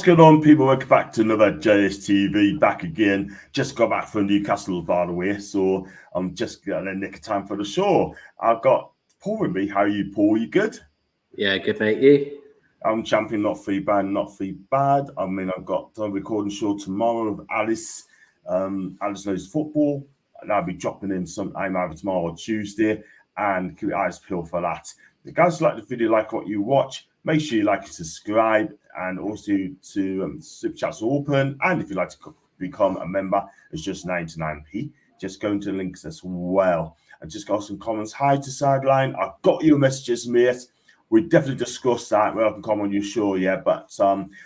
going on, people? Welcome back to another JSTV. Back again. Just got back from Newcastle, by the way. So I'm just getting a nick of time for the show. I've got Paul with me. How are you, Paul? You good? Yeah, good, mate. You? I'm champion, not free bad, not free bad. I mean, I've got a recording show tomorrow with Alice. Alice knows football. And I'll be dropping in sometime either tomorrow or Tuesday. And keep your eyes peeled for that. If you guys like the video, like what you watch, make sure you like and subscribe, and also to Super Chats are open. And if you'd like to become a member, it's just 99p. Just go into the links as well. I just got some comments. Hi to Sideline. I've got your messages, mate. We definitely discussed that. Well, I can come on your show, yeah. But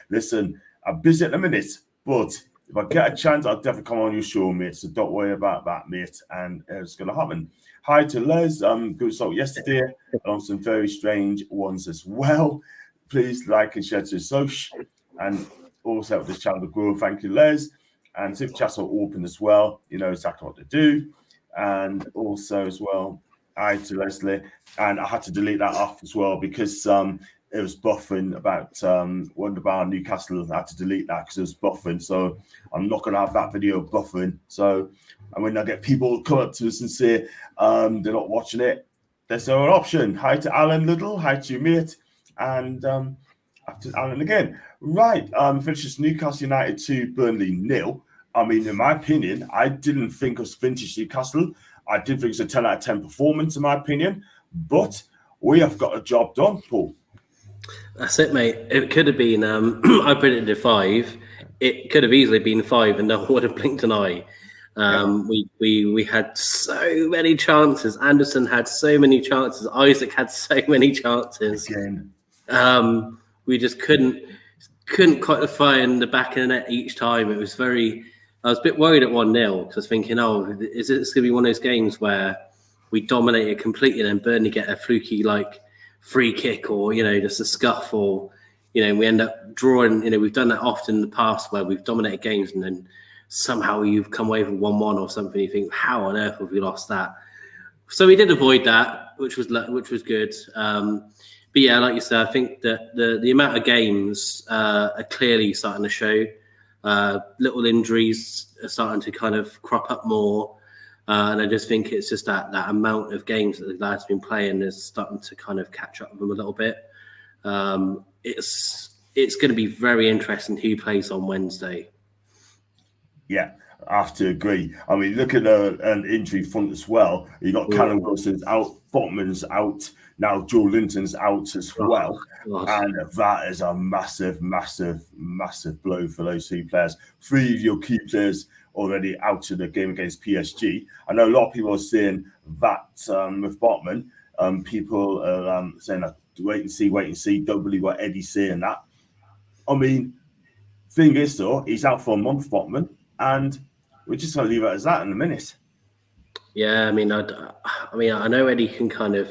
listen, I'm busy at the minute. But if I get a chance, I'll definitely come on your show, mate. So don't worry about that, mate. And it's going to happen. Hi to Les. Good result yesterday, along some very strange ones as well. Please like and share to the social, and also help this channel to grow. Thank you, Les. And Super Chats are open as well. You know exactly what to do. And also as well, hi to Leslie. And I had to delete that off as well because it was buffering about Wonderbar Newcastle. I had to delete that because it was buffering. So I'm not going to have that video buffering. So and when I get people come up to us and say they're not watching it, there's no option. Hi to Alan Little. Hi to you, mate. And after Alan again. Right. Finishes Newcastle United 2, Burnley 0. I mean, in my opinion, I didn't think it was vintage Newcastle. I did think it was a 10 out of 10 performance, in my opinion. But we have got a job done, Paul. That's it, mate. It could have been, I predicted 5. It could have easily been 5 and no one would have blinked an eye. We had so many chances. Anderson had so many chances. Isaac had so many chances. Again. We just couldn't quite find the back of the net each time. It was I was a bit worried at 1-0 because I was thinking, is this going to be one of those games where we dominate it completely and then Burnley get a fluky free kick or just a scuff, or we end up drawing. We've done that often in the past where we've dominated games and then somehow you've come away with 1-1 or something. You think, how on earth have we lost that? So we did avoid that, which was good. But yeah, like you said, I think that the amount of games are clearly starting to show. Little injuries are starting to kind of crop up more. And I just think it's just that amount of games that the lads have been playing is starting to kind of catch up with them a little bit. It's going to be very interesting who plays on Wednesday. Yeah, I have to agree. I mean, look at an injury front as well. You got Callum Wilson's out, Botman's out. Now Joe Linton's out as well. And that is a massive, massive, massive blow for those 3 players. 3 of your key players already out of the game against PSG. I know a lot of people are saying that with Botman, people are saying, wait and see, don't believe what Eddie's saying that. I mean, thing is, though, he's out for a month, Botman, and we're just going to leave it as that in a minute. Yeah, I mean, I know Eddie can kind of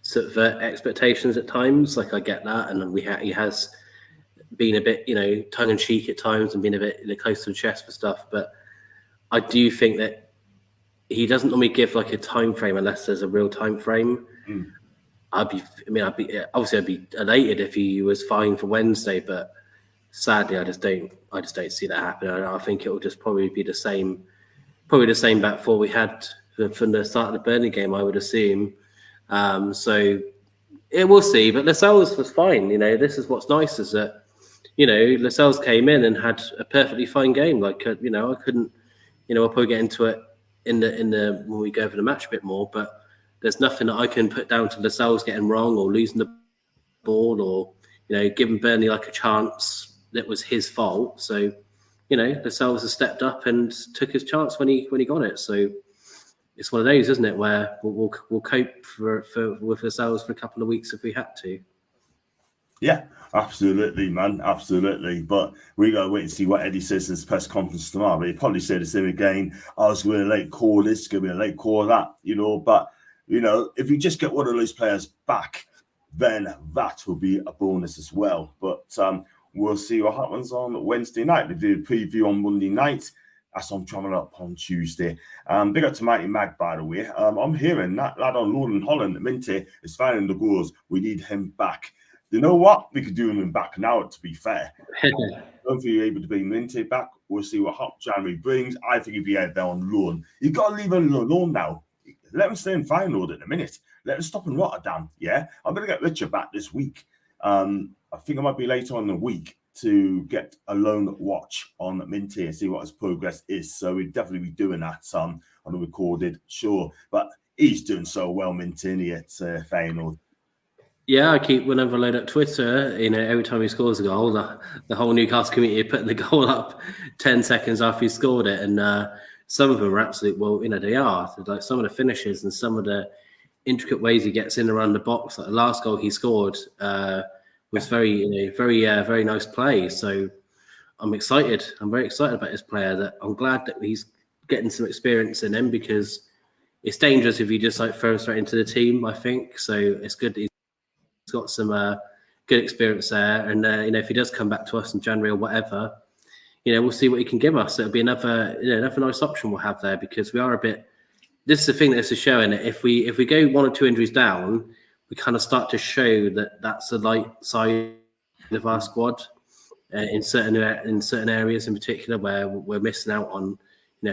subvert expectations at times. I get that, and he has been a bit, tongue in cheek at times and been a bit close to the chest for stuff. But I do think that he doesn't normally give a time frame unless there's a real time frame. I'd be elated if he was fine for Wednesday, but sadly, I just don't see that happening. I think it will just probably be the same back four we had from the start of the Burnley game, I would assume. So we'll see. But Lascelles was fine. This is what's nice is that Lascelles came in and had a perfectly fine game. I couldn't. We'll probably get into it in the when we go over the match a bit more. But there's nothing that I can put down to Lascelles getting wrong or losing the ball or giving Burnley a chance that was his fault. So Lascelles has stepped up and took his chance when he got it. So it's one of those, isn't it, where we'll cope with Lascelles for a couple of weeks if we had to. Yeah, absolutely, man, absolutely. But we got to wait and see what Eddie says in his press conference tomorrow. But he probably say the same again. I was going to late call this, going to be a late call that, But if you just get one of those players back, then that will be a bonus as well. But we'll see what happens on Wednesday night. We do a preview on Monday night. That's on traveling up on Tuesday. Big up to Mighty Mag, by the way. I'm hearing that lad on loan in Holland, Minty, is finding the goals. We need him back. You know what? We could do him back now, to be fair. Don't think you're able to bring Minty back. We'll see what hot January brings. I think he'd be out there on loan. You've got to leave him alone now. Let him stay in Feyenoord in a minute. Let him stop in Rotterdam. Yeah, I'm going to get Richard back this week. I think I might be later on in the week to get a loan watch on Minty and see what his progress is. So we'd definitely be doing that on a recorded, sure. But he's doing so well, Minty, at Feyenoord. Yeah, I keep, whenever I load up Twitter, every time he scores a goal, the whole Newcastle community are putting the goal up 10 seconds after he scored it. And some of them are absolute, they are. Like some of the finishes and some of the intricate ways he gets in around the box. Like the last goal he scored was very nice play. So I'm excited. I'm very excited about this player. I'm glad that he's getting some experience in him, because it's dangerous if you just throw him straight into the team, I think. So it's good that he's got some good experience there, and if he does come back to us in January or whatever, we'll see what he can give us. It'll be another nice option we'll have there, because we are a bit. This is the thing that this is showing. If we go 1 or 2 injuries down, we kind of start to show that that's the light side of our squad in certain areas in particular, where we're missing out on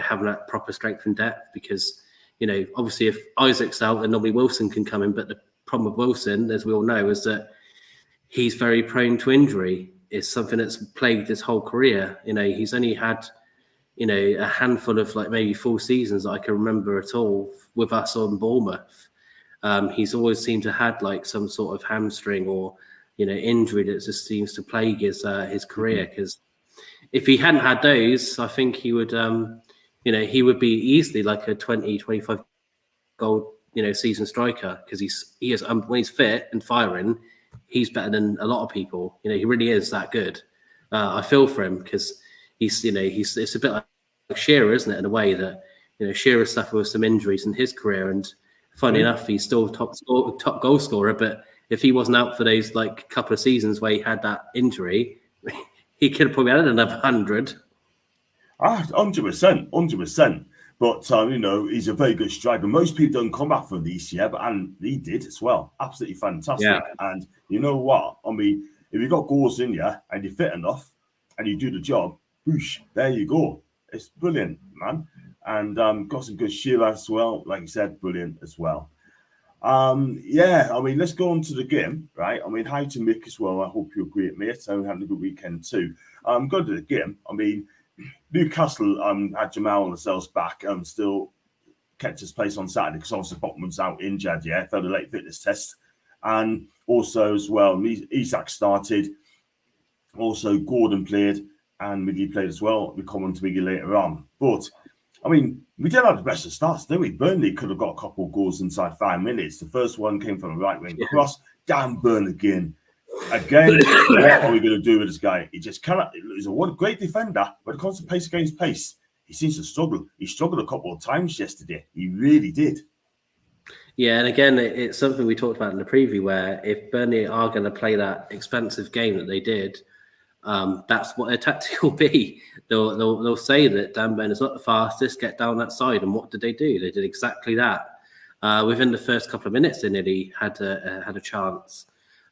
having that proper strength and depth. Because obviously if Isaac's out, then normally Wilson can come in, but the problem with Wilson, as we all know, is that he's very prone to injury. It's something that's plagued his whole career. He's only had, a handful of maybe full seasons that I can remember at all with us on Bournemouth. He's always seemed to have had some sort of hamstring or, injury that just seems to plague his career. Because if he hadn't had those, I think he would, he would be easily like a 20, 25 goal season striker, because he is when he's fit and firing, he's better than a lot of people. He really is that good. I feel for him, because he's it's a bit like Shearer, isn't it, in a way that Shearer suffered with some injuries in his career, and funny enough, he's still top goal scorer. But if he wasn't out for those couple of seasons where he had that injury, he could have probably had another 100. 100%. But, he's a very good striker. Most people don't come back from this year, and he did as well. Absolutely fantastic. Yeah. And you know what? I mean, if you got goals in you and you're fit enough and you do the job, whoosh, there you go. It's brilliant, man. And got some good Shearer as well. Like you said, brilliant as well. Let's go on to the game, right? I mean, hi to Mick as well. I hope you're great, mate. So having a good weekend too. Go to the game. I mean, Newcastle had Jamal Lascelles back, still kept his place on Saturday, because obviously Botman's out injured, failed a late fitness test. And also as well, Isak started, also Gordon played, and Miggy played as well. We come on to Miggy later on. But, I mean, we didn't have the best of starts, did we? Burnley could have got a couple of goals inside 5 minutes. The first one came from a right-wing cross, down Burn again, what are we going to do with this guy? He just cannot. He's a great defender, but it comes to pace against pace, he seems to struggle. He struggled a couple of times yesterday. He really did. Yeah, and again, it's something we talked about in the preview, where if Burnley are going to play that expensive game that they did, that's what their tactic will be. They'll say that Dan Burn is not the fastest, get down that side. And what did they do? They did exactly that. Within the first couple of minutes, they nearly had a chance.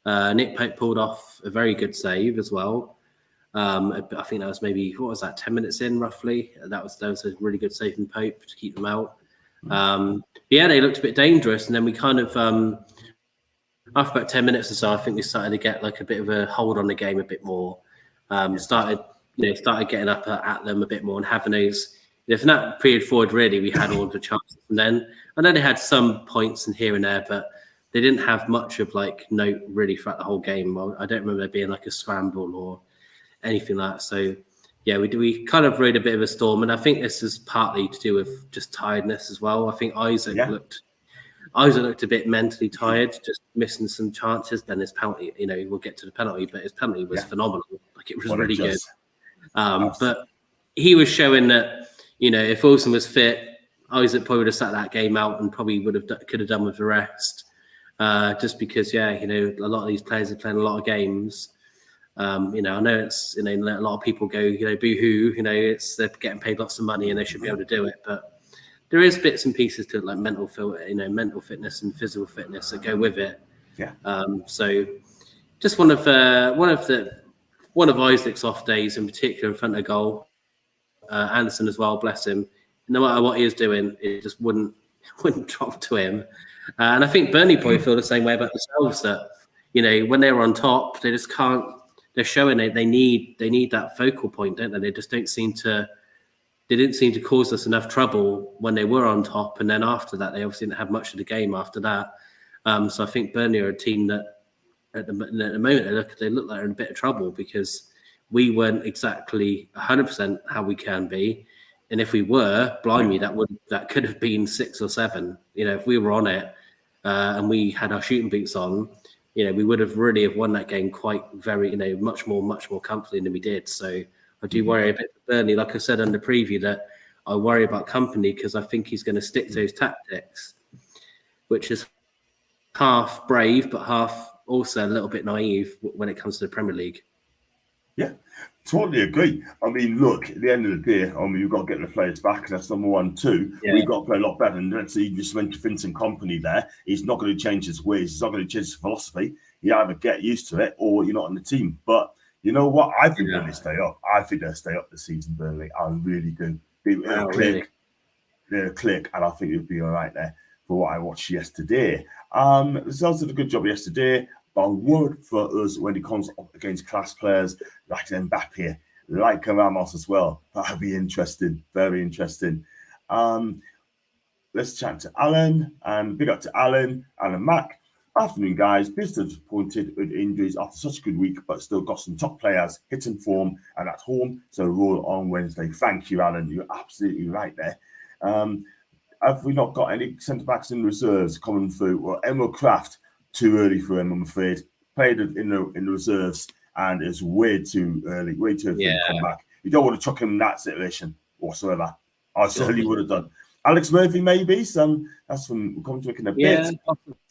Nick Pope pulled off a very good save as well. I think that was maybe, 10 minutes in roughly? That was a really good save from Pope to keep them out. They looked a bit dangerous, and then we kind of, after about 10 minutes or so, I think we started to get a bit of a hold on the game a bit more. Started getting up at them a bit more and having those. From that period forward, really, we had all the chances, and then they had some points in here and there, but they didn't have much of note really throughout the whole game. I don't remember there being a scramble or anything like that. So yeah, we kind of rode a bit of a storm, and I think this is partly to do with just tiredness as well. I think Isaac looked a bit mentally tired, just missing some chances. Then his penalty, we'll get to the penalty, but his penalty was phenomenal. It was really good. But he was showing that, if Wilson was fit, Isaac probably would have sat that game out and probably could have done with the rest. Just because, a lot of these players are playing a lot of games. I know it's, a lot of people go, boo-hoo, they're getting paid lots of money and they should be able to do it. But there is bits and pieces to it, mental fitness and physical fitness that go with it. Yeah. So just one of Isaac's off days in particular in front of goal. Anderson as well, bless him. No matter what he was doing, it just wouldn't drop to him. And I think Burnley probably feel the same way about themselves. That when they're on top, they just can't. They're showing it. They need that focal point, don't they? They just don't seem to. They didn't seem to cause us enough trouble when they were on top, and then after that, they obviously didn't have much of the game after that. So I think Burnley are a team that at the moment they look like they're in a bit of trouble because we weren't exactly 100% how we can be, and if we were, blimey, that could have been 6 or 7. If we were on it and we had our shooting boots on, we would have really have won that game quite very, much more comfortably than we did. So I do worry a bit for Burnley. Like I said on the preview, that I worry about Kompany because I think he's going to stick to his tactics, which is half brave but half also a little bit naive when it comes to the Premier League. Yeah, totally agree. I mean, look, at the end of the day, we've got to get the players back. That's number 1. 2, we've got to play a lot better. And let's say you just mentioned Vincent Kompanys there. He's not going to change his ways. He's not going to change his philosophy. You either get used to it or you're not on the team. But you know what? I think Burnley stay up. I think they'll stay up this season, Burnley. I really do. It'll click. Really? It'll click, and I think it'll be all right there for what I watched yesterday. The Celtics did a good job yesterday. But a word for us when it comes up against class players like Mbappe, like Ramos as well. That'll be interesting, very interesting. Let's chat to Alan, and big up to Alan Mack. Afternoon, guys. Disappointed with injuries after such a good week, but still got some top players hitting form and at home. So roll on Wednesday. Thank you, Alan. You're absolutely right there. Have we not got any centre backs in reserves coming through? Well, Emil Kraft. Too early for him, I'm afraid. Played in the reserves, and it's way too early for him to come back. You don't want to chuck him in that situation whatsoever. I certainly would have done. Alex Murphy, maybe. That's from we'll come to it in a bit.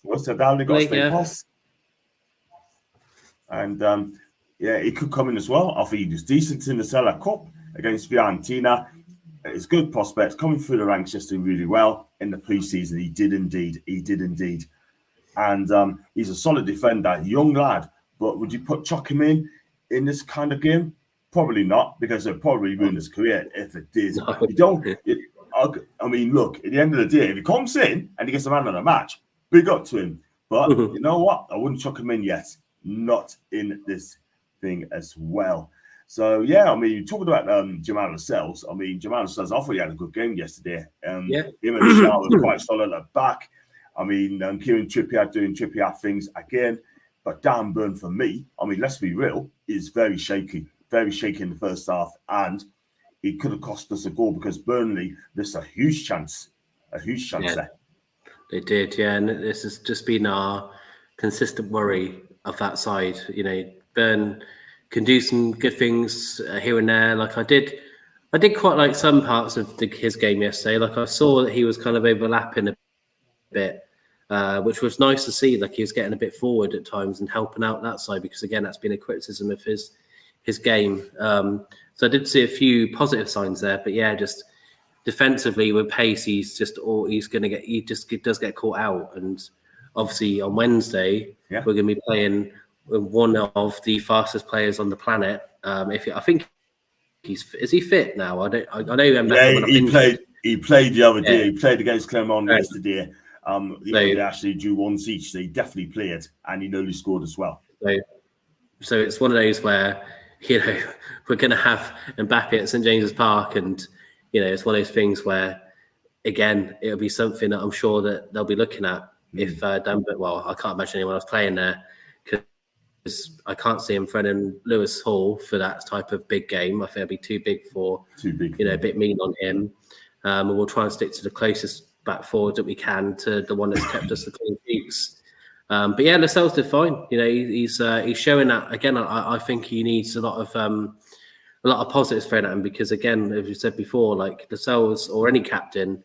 What's that down? They got to stay pass. And he could come in as well. I think he was decent in the Sella Cup against Fiorentina. It's good prospect coming through the ranks yesterday really well in the preseason. He did indeed. And he's a solid defender, young lad. But would you chuck him in this kind of game? Probably not, because it'd probably ruin his career if it did. No. You don't. I mean, look. At the end of the day, if he comes in and he gets a man of the match, big up to him. But you know what? I wouldn't chuck him in yet. Not in this thing as well. So yeah, I mean, you talked about Jamal Lascelles. I mean, Jamal Lascelles, I thought he had a good game yesterday. Him and Shaw was quite solid at the back. I mean, Kieran Trippier doing Trippier things again. But Dan Burn, for me, I mean, let's be real, is very shaky in the first half. And it could have cost us a goal because Burnley missed a huge chance there. They did, yeah. And this has just been our consistent worry of that side. Burn can do some good things here and there. Like I did quite like some parts of his game yesterday. Like I saw that he was kind of overlapping a bit, which was nice to see. Like he was getting a bit forward at times and helping out that side, because again, that's been a criticism of his game. So I did see a few positive signs there, but yeah, just defensively with pace, he just does get caught out. And obviously on Wednesday, we're going to be playing with one of the fastest players on the planet. I think is he fit now? I know him. Yeah, he played the other day. He played against Clermont yesterday. They actually drew once each. So he definitely played, and he nearly scored as well. So it's one of those where we're going to have Mbappe at St James's Park, and it's one of those things where, again, it'll be something that I'm sure that they'll be looking at if Dunbar. Well, I can't imagine anyone else playing there, because I can't see him threatening Lewis Hall for that type of big game. I think it'll be too big, a bit mean on him. And we'll try and stick to the closest back forward that we can to the one that's kept us the clean sheets. But yeah, Lascelles did fine. He's showing that again. I think he needs a lot of positives thrown at him, because again, as you said before, like Lascelles or any captain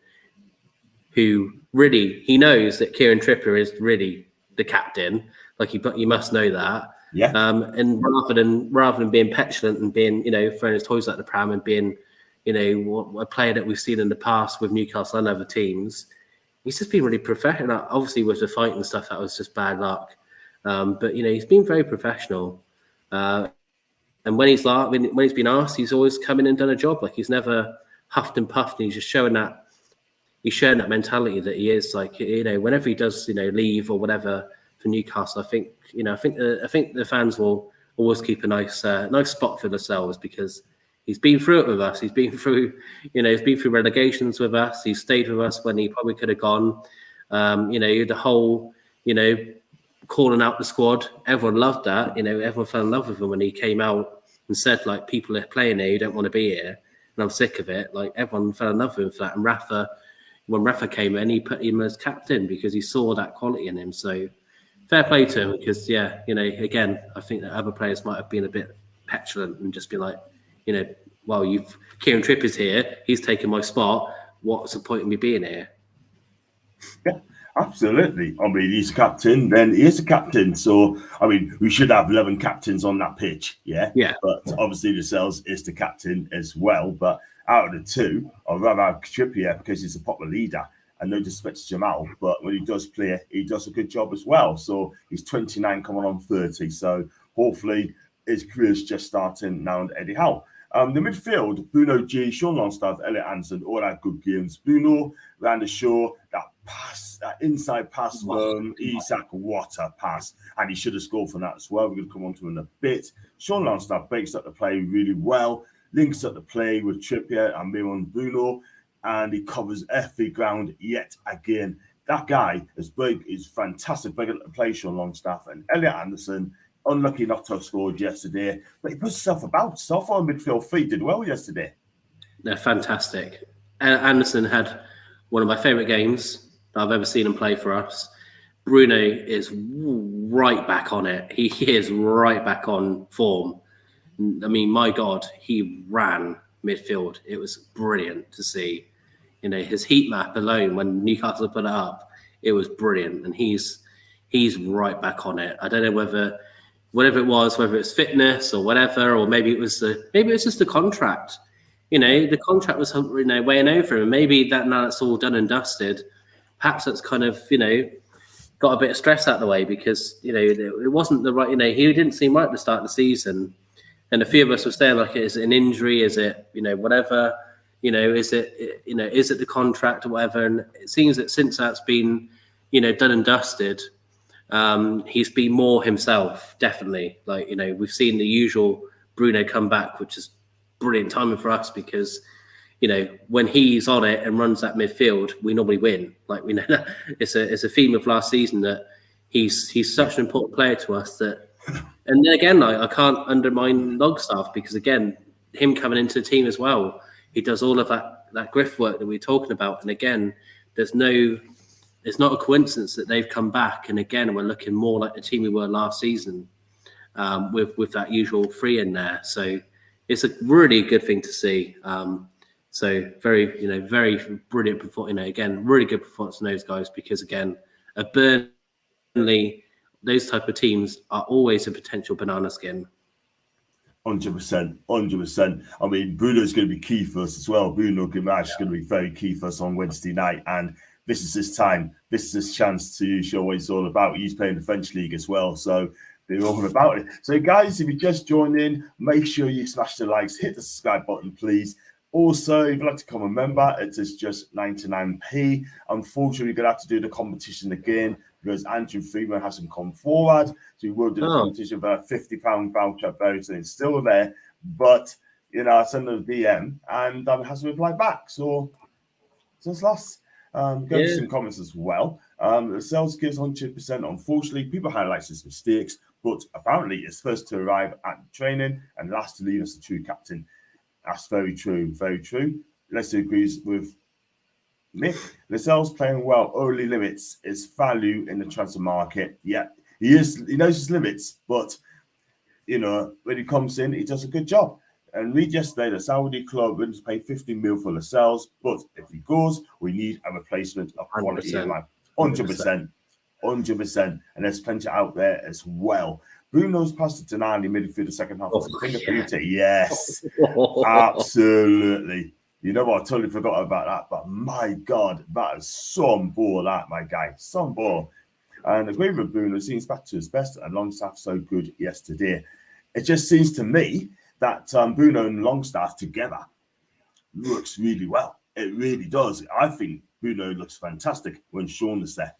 who really he knows that Kieran Trippier is really the captain. Like you must know that. Yeah. And rather than being petulant and being throwing his toys at the pram and being a player that we've seen in the past with Newcastle and other teams, he's just been really professional. Obviously, with the fight and stuff, that was just bad luck. But he's been very professional. And when he's been asked, he's always come in and done a job. Like, he's never huffed and puffed, and he's just showing that mentality that he is, like, whenever he does, leave or whatever for Newcastle, I think the fans will always keep a nice spot for themselves, because he's been through it with us. He's been through relegations with us. He's stayed with us when he probably could have gone. The whole, calling out the squad, everyone loved that. Everyone fell in love with him when he came out and said, like, people are playing here, you don't want to be here, and I'm sick of it. Like, everyone fell in love with him for that. And when Rafa came in, he put him as captain because he saw that quality in him. So fair play to him, because again, I think that other players might have been a bit petulant and just be like, well, Kieran Trippier's here, he's taken my spot, what's the point of me being here? Yeah, absolutely. I mean, he's a captain, then he is a captain. So, I mean, we should have 11 captains on that pitch, yeah? Yeah. But obviously, Lascelles is the captain as well. But out of the two, I'd rather have Trippier because he's a proper leader. And no disrespect to Jamal, but when he does play, he does a good job as well. So, he's 29 coming on 30. So, hopefully, his career's just starting now under Eddie Howe. The midfield, Bruno G, Sean Longstaff, Elliot Anderson, all that good games. Bruno ran the show, that inside pass from Isak, what a pass. And he should have scored from that as well. We're going to come on to him in a bit. Sean Longstaff breaks up the play really well, links up the play with Trippier and Miron Bruno, and he covers every ground yet again. That guy is fantastic breaking up the play, Sean Longstaff. And Elliot Anderson, unlucky not to have scored yesterday, but he put himself about. So far, midfield three did well yesterday. They're fantastic. Anderson had one of my favourite games that I've ever seen him play for us. Bruno is right back on it. He is right back on form. I mean, my God, he ran midfield. It was brilliant to see. His heat map alone, when Newcastle put it up, it was brilliant. And he's right back on it. I don't know whether it was, whether it's fitness or whatever, or maybe it was just the contract. The contract was weighing over him. Maybe that now it's all done and dusted, perhaps that's kind of got a bit of stress out of the way, because it wasn't the right. He didn't seem right at the start of the season, and a few of us were saying, like, is it an injury? Is it whatever? Is it is it the contract or whatever? And it seems that since that's been done and dusted, he's been more himself, definitely. Like, we've seen the usual Bruno come back, which is brilliant timing for us, because when he's on it and runs that midfield, we normally win. Like, we know that it's a theme of last season that he's such an important player to us that. And then again, I can't undermine Longstaff, because again, him coming into the team as well, he does all of that grift work that we're talking about. And again, it's not a coincidence that they've come back. And again, we're looking more like the team we were last season, with that usual three in there. So it's a really good thing to see. So very brilliant performance. Again, really good performance from those guys, because again, at Burnley, those type of teams are always a potential banana skin. 100%. I mean, Bruno's going to be key for us as well. Bruno Guimaraes is going to be very key for us on Wednesday night, and this is his time. This is his chance to show what he's all about. He's playing the French league as well, so they're all about it. So, guys, if you just joined in, make sure you smash the likes, hit the subscribe button, please. Also, if you'd like to become a member, it is just 99p. Unfortunately, we're going to have to do the competition again because Andrew Freeman hasn't come forward. So we will do the competition for a £50 voucher very soon. It's still there, but, I sent him a DM and hasn't replied back. So it's lost. Go to some comments as well. The sales gives 100%. Unfortunately, people highlight his mistakes, but apparently it's first to arrive at training and last to leave as the true captain. That's very true. Very true. Leslie agrees with Nick. Lascelles playing well only limits his value in the transfer market. Yeah, he knows his limits, but when he comes in, he does a good job. And read yesterday, the Saudi club wants to pay 15 mil for Lascelles, but if he goes, we need a replacement of quality in life. 100%. And there's plenty out there as well. Bruno's passed to Denani midfield the second half. Yes, absolutely. You know what? I totally forgot about that. But my God, that is some ball, that, my guy. Some ball. And agreeing with Bruno, seems back to his best, and Longstaff so good yesterday. It just seems to me that Bruno and Longstaff together looks really well. It really does. I think Bruno looks fantastic when Sean is there.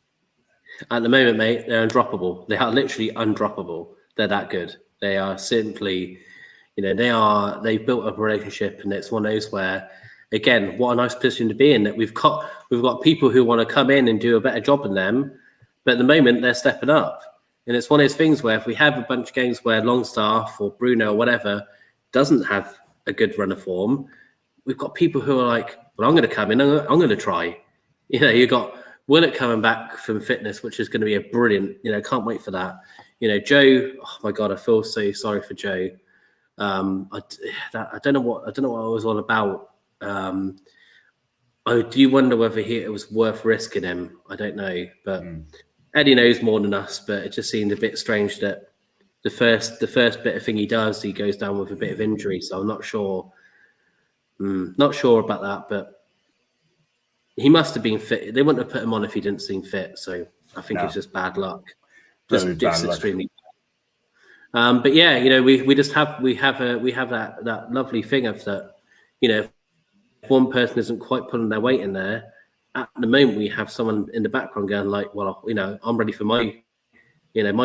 At the moment, mate, they're undroppable. They are literally undroppable. They're that good. They are simply, they've built up a relationship, and it's one of those where, again, what a nice position to be in, that we've got people who want to come in and do a better job than them, but at the moment they're stepping up. And it's one of those things where if we have a bunch of games where Longstaff or Bruno or whatever doesn't have a good run of form, we've got people who are like, well, I'm going to come in, I'm going to try. You've got Willett coming back from fitness, which is going to be a brilliant, can't wait for that. Joe, oh my God, I feel so sorry for Joe. I don't know what it was all about. I do wonder whether it was worth risking him. I don't know, but Eddie knows more than us. But it just seemed a bit strange that the first bit of thing he does, he goes down with a bit of injury. So I'm not sure. Not sure about that, but he must have been fit. They wouldn't have put him on if he didn't seem fit. So I think it's just bad luck. Just extremely. But yeah, we have that lovely thing of that. If one person isn't quite putting their weight in there, at the moment we have someone in the background going like, well, I'm ready for my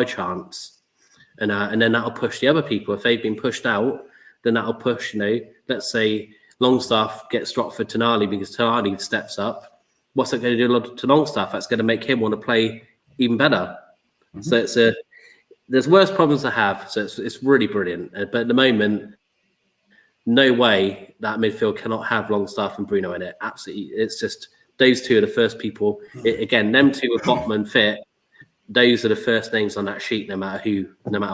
chance, and then that'll push the other people. If they've been pushed out, then that'll push. Let's say Longstaff gets dropped for Tonali because Tonali steps up. What's that going to do to Longstaff? That's going to make him want to play even better. So there's worse problems to have. So it's really brilliant. But at the moment, no way that midfield cannot have Longstaff and Bruno in it. Absolutely, it's just those two are the first people. Again, them two with Botman fit. Those are the first names on that sheet, no matter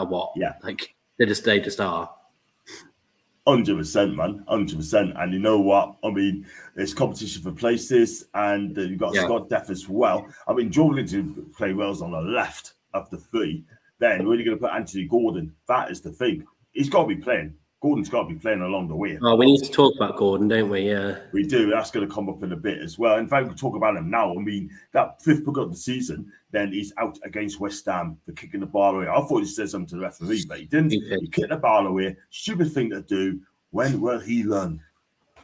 what. Yeah, like they just are. 100%, man, 100%. And you know what? I mean, it's competition for places, and you've got Scott Deff as well. I mean, Jordan to play Wales on the left of the three. Then when you're going to put Anthony Gordon, that is the thing. He's got to be playing. Gordon's got to be playing along the way. Oh, we need to talk about Gordon, don't we? Yeah, we do. That's going to come up in a bit as well. In fact, we talk about him now. I mean, that fifth book of the season, then he's out against West Ham for kicking the ball away. I thought he said something to the referee, but he didn't. He kicked the ball away. Stupid thing to do. When will he learn?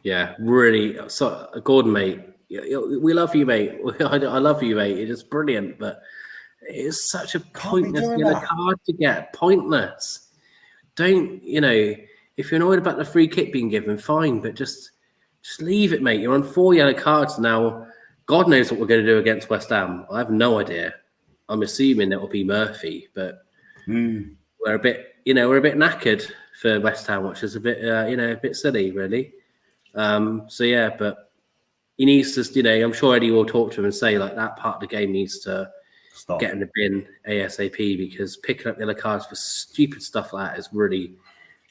Yeah, really. So, Gordon, mate, we love you, mate. I love you, mate. It is brilliant, but it's such a pointless yellow card to get. Pointless. Don't, if you're annoyed about the free kick being given, fine, but just leave it, mate. You're on 4 yellow cards now. God knows what we're going to do against West Ham. I have no idea. I'm assuming it will be Murphy, but we're a bit knackered for West Ham, which is a bit, a bit silly, really. So yeah, but he needs to, I'm sure Eddie will talk to him and say like that part of the game needs to get in the bin ASAP, because picking up the other cards for stupid stuff like that is really.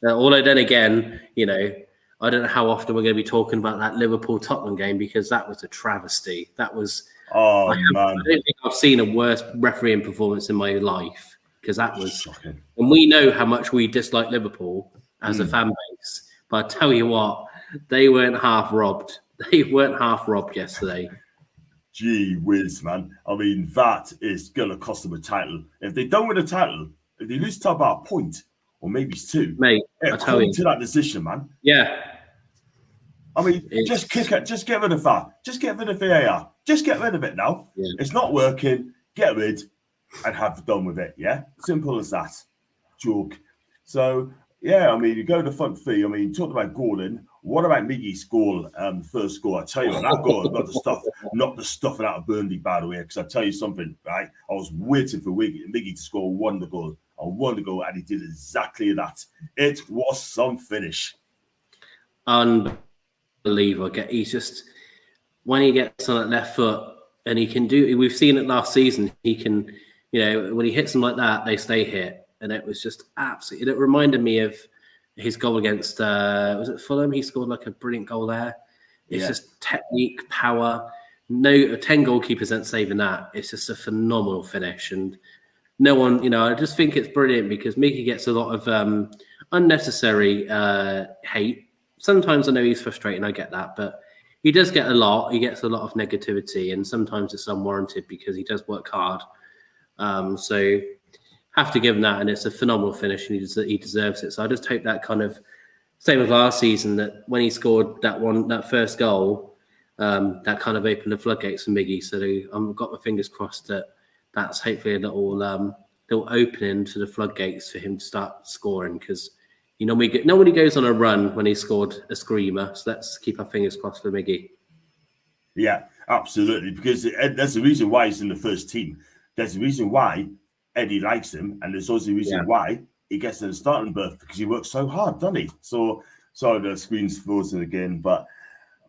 Although then again, I don't know how often we're going to be talking about that Liverpool-Tottenham game, because that was a travesty. That was. Oh man! I don't think I've seen a worse refereeing performance in my life, because that was shocking. And we know how much we dislike Liverpool as a fan base. But I tell you what, they weren't half robbed. They weren't half robbed yesterday. Gee whiz, man. I mean, that is going to cost them a title. If they don't win a title, if they lose to about a point, or maybe it's two, mate, I tell you. To that decision, man. Yeah. I mean, just kick it. Just get rid of that. Just get rid of VAR. Just get rid of it now. Yeah. It's not working. Get rid and have done with it. Yeah? Simple as that. Joke. So, yeah, I mean, you go to the front three. I mean, you talked about Gordon. What about Miggy's goal, first goal? I tell you what, that goal got the stuff, knocked the stuff out of Burnley, by the way, because I tell you something, right? I was waiting for Miggy to score one goal. And he did exactly that. It was some finish. Unbelievable. He's just, when he gets on that left foot, and he can do, we've seen it last season, he can, when he hits them like that, they stay hit. And it was just absolutely, it reminded me of his goal against, was it Fulham? He scored like a brilliant goal there. It's just technique, power. No, 10 goalkeepers aren't saving that. It's just a phenomenal finish. And no one, I just think it's brilliant, because Mickey gets a lot of unnecessary hate. Sometimes I know he's frustrating, I get that, but he does get a lot. He gets a lot of negativity, and sometimes it's unwarranted because he does work hard. So have to give him that, and it's a phenomenal finish, and he deserves it. So I just hope that kind of same with last season, that when he scored that first goal, that kind of opened the floodgates for Miggy. So I've got my fingers crossed that that's hopefully a little opening to the floodgates for him to start scoring, because nobody goes on a run when he scored a screamer. So let's keep our fingers crossed for Miggy. Yeah, absolutely, because there's a reason why he's in the first team. There's a reason why Eddie likes him, and there's also a reason why he gets in the starting berth, because he works so hard, doesn't he? So sorry, the screen's frozen again, but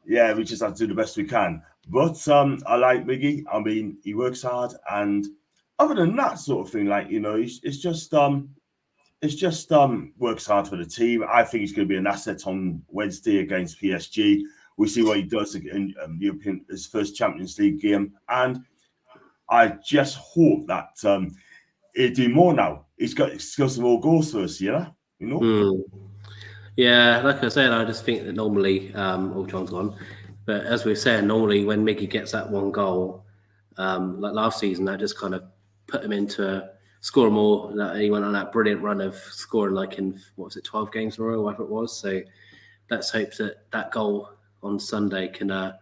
yeah, we just have to do the best we can. But I like Miggy. I mean, he works hard, and other than that sort of thing, like, it's just works hard for the team. I think he's going to be an asset on Wednesday against PSG. We see what he does in his first Champions League game, and I just hope that he'll do more now. He's got some more goals for us, Yeah, like I said, I just think that normally, John's gone, but as we were saying, normally when Miggy gets that one goal, like last season, that just kind of put him into score more. He went on that brilliant run of scoring like in 12 games in a row, whatever it was. So let's hope that goal on Sunday can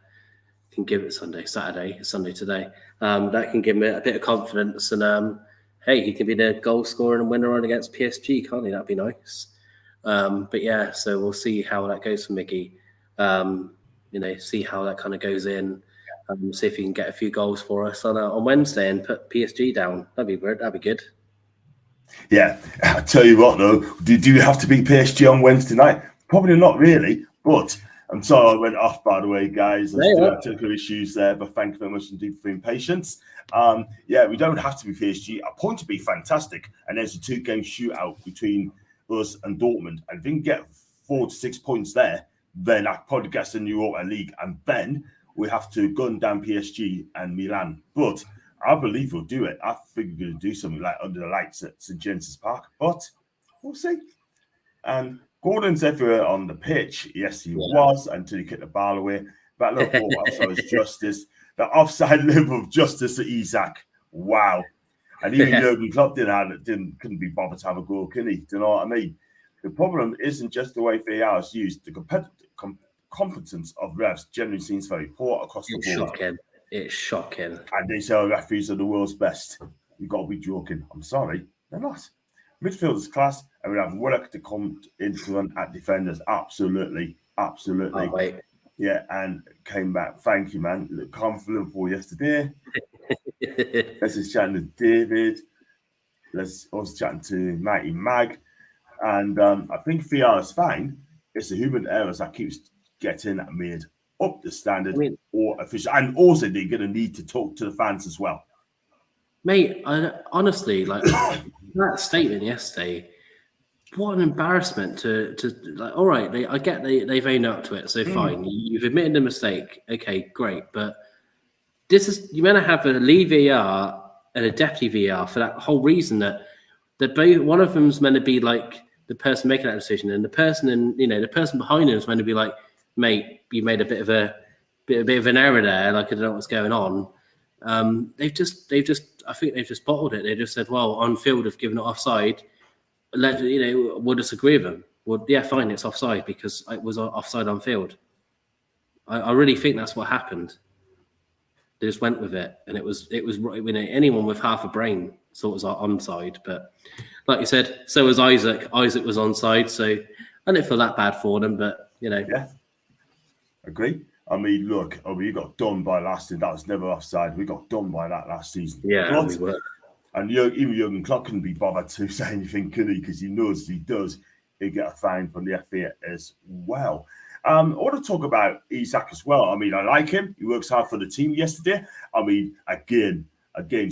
give it Sunday today. That can give him a bit of confidence, and hey, he can be the goal scorer and winner on against PSG, can't he? That'd be nice. But yeah, so we'll see how that goes for Miggy. See how that kind of goes in. See if he can get a few goals for us on Wednesday and put PSG down. That'd be good. That'd be good. Yeah, I tell you what though, do you have to beat PSG on Wednesday night? Probably not really, but I'm sorry I went off, by the way, guys. There's technical issues there, but thank you very much indeed for being patient. We don't have to be PSG. A point would be fantastic, and there's a 2-game shootout between us and Dortmund. And if we can get 4 to 6 points there, then I probably get the Europa League, and then we have to gun down PSG and Milan. But I believe we'll do it. I think we're going to do something like under the lights at St James's Park, but we'll see. And Gordon's everywhere on the pitch. Yes, he was, until he kicked the ball away. But look, offside justice. The offside level of justice at Isak. Wow. And even Jurgen Klopp couldn't be bothered to have a goal, can he? Do you know what I mean? The problem isn't just the way VAR is used. The competence of refs generally seems very poor across the board. It's shocking. And they say our referees are the world's best. You've got to be joking. I'm sorry. They're not. Midfielders class, and we have work to come into them at defenders. Absolutely. Oh, wait. Yeah, and came back. Thank you, man. Look, confident for yesterday. Let's just chatting to David. Let's also chatting to Mighty Mag. And I think VR is fine. It's the human errors that keeps getting made up the standard or official. And also, they're going to need to talk to the fans as well. Mate, honestly, like that statement yesterday, what an embarrassment to like. All right, I get they've owned up to it, so fine. You've admitted the mistake. Okay, great, but you're going to have a lead VR and a deputy VR for that whole reason that both one of them's meant to be like the person making that decision, and the person the person behind him is meant to be like, mate, you made a bit of an error there. Like, I don't know what's going on. They've just I think they've just bottled it. They just said, well, on field have given it offside. We'll disagree with them. Well, yeah, fine, it's offside because it was offside on field. I really think that's what happened. They just went with it, and it was anyone with half a brain thought it was onside. But like you said, so was Isaac. Isaac was onside, so I didn't feel that bad for them. But yeah, agree. I mean, look, we got done by last season. That was never offside. We got done by that last season. Yeah, we were. And even Jurgen Klopp couldn't be bothered to say anything, could he? Because he knows if he does, he'll get a fine from the FA as well. I want to talk about Isak as well. I mean, I like him. He works hard for the team yesterday. I mean, again,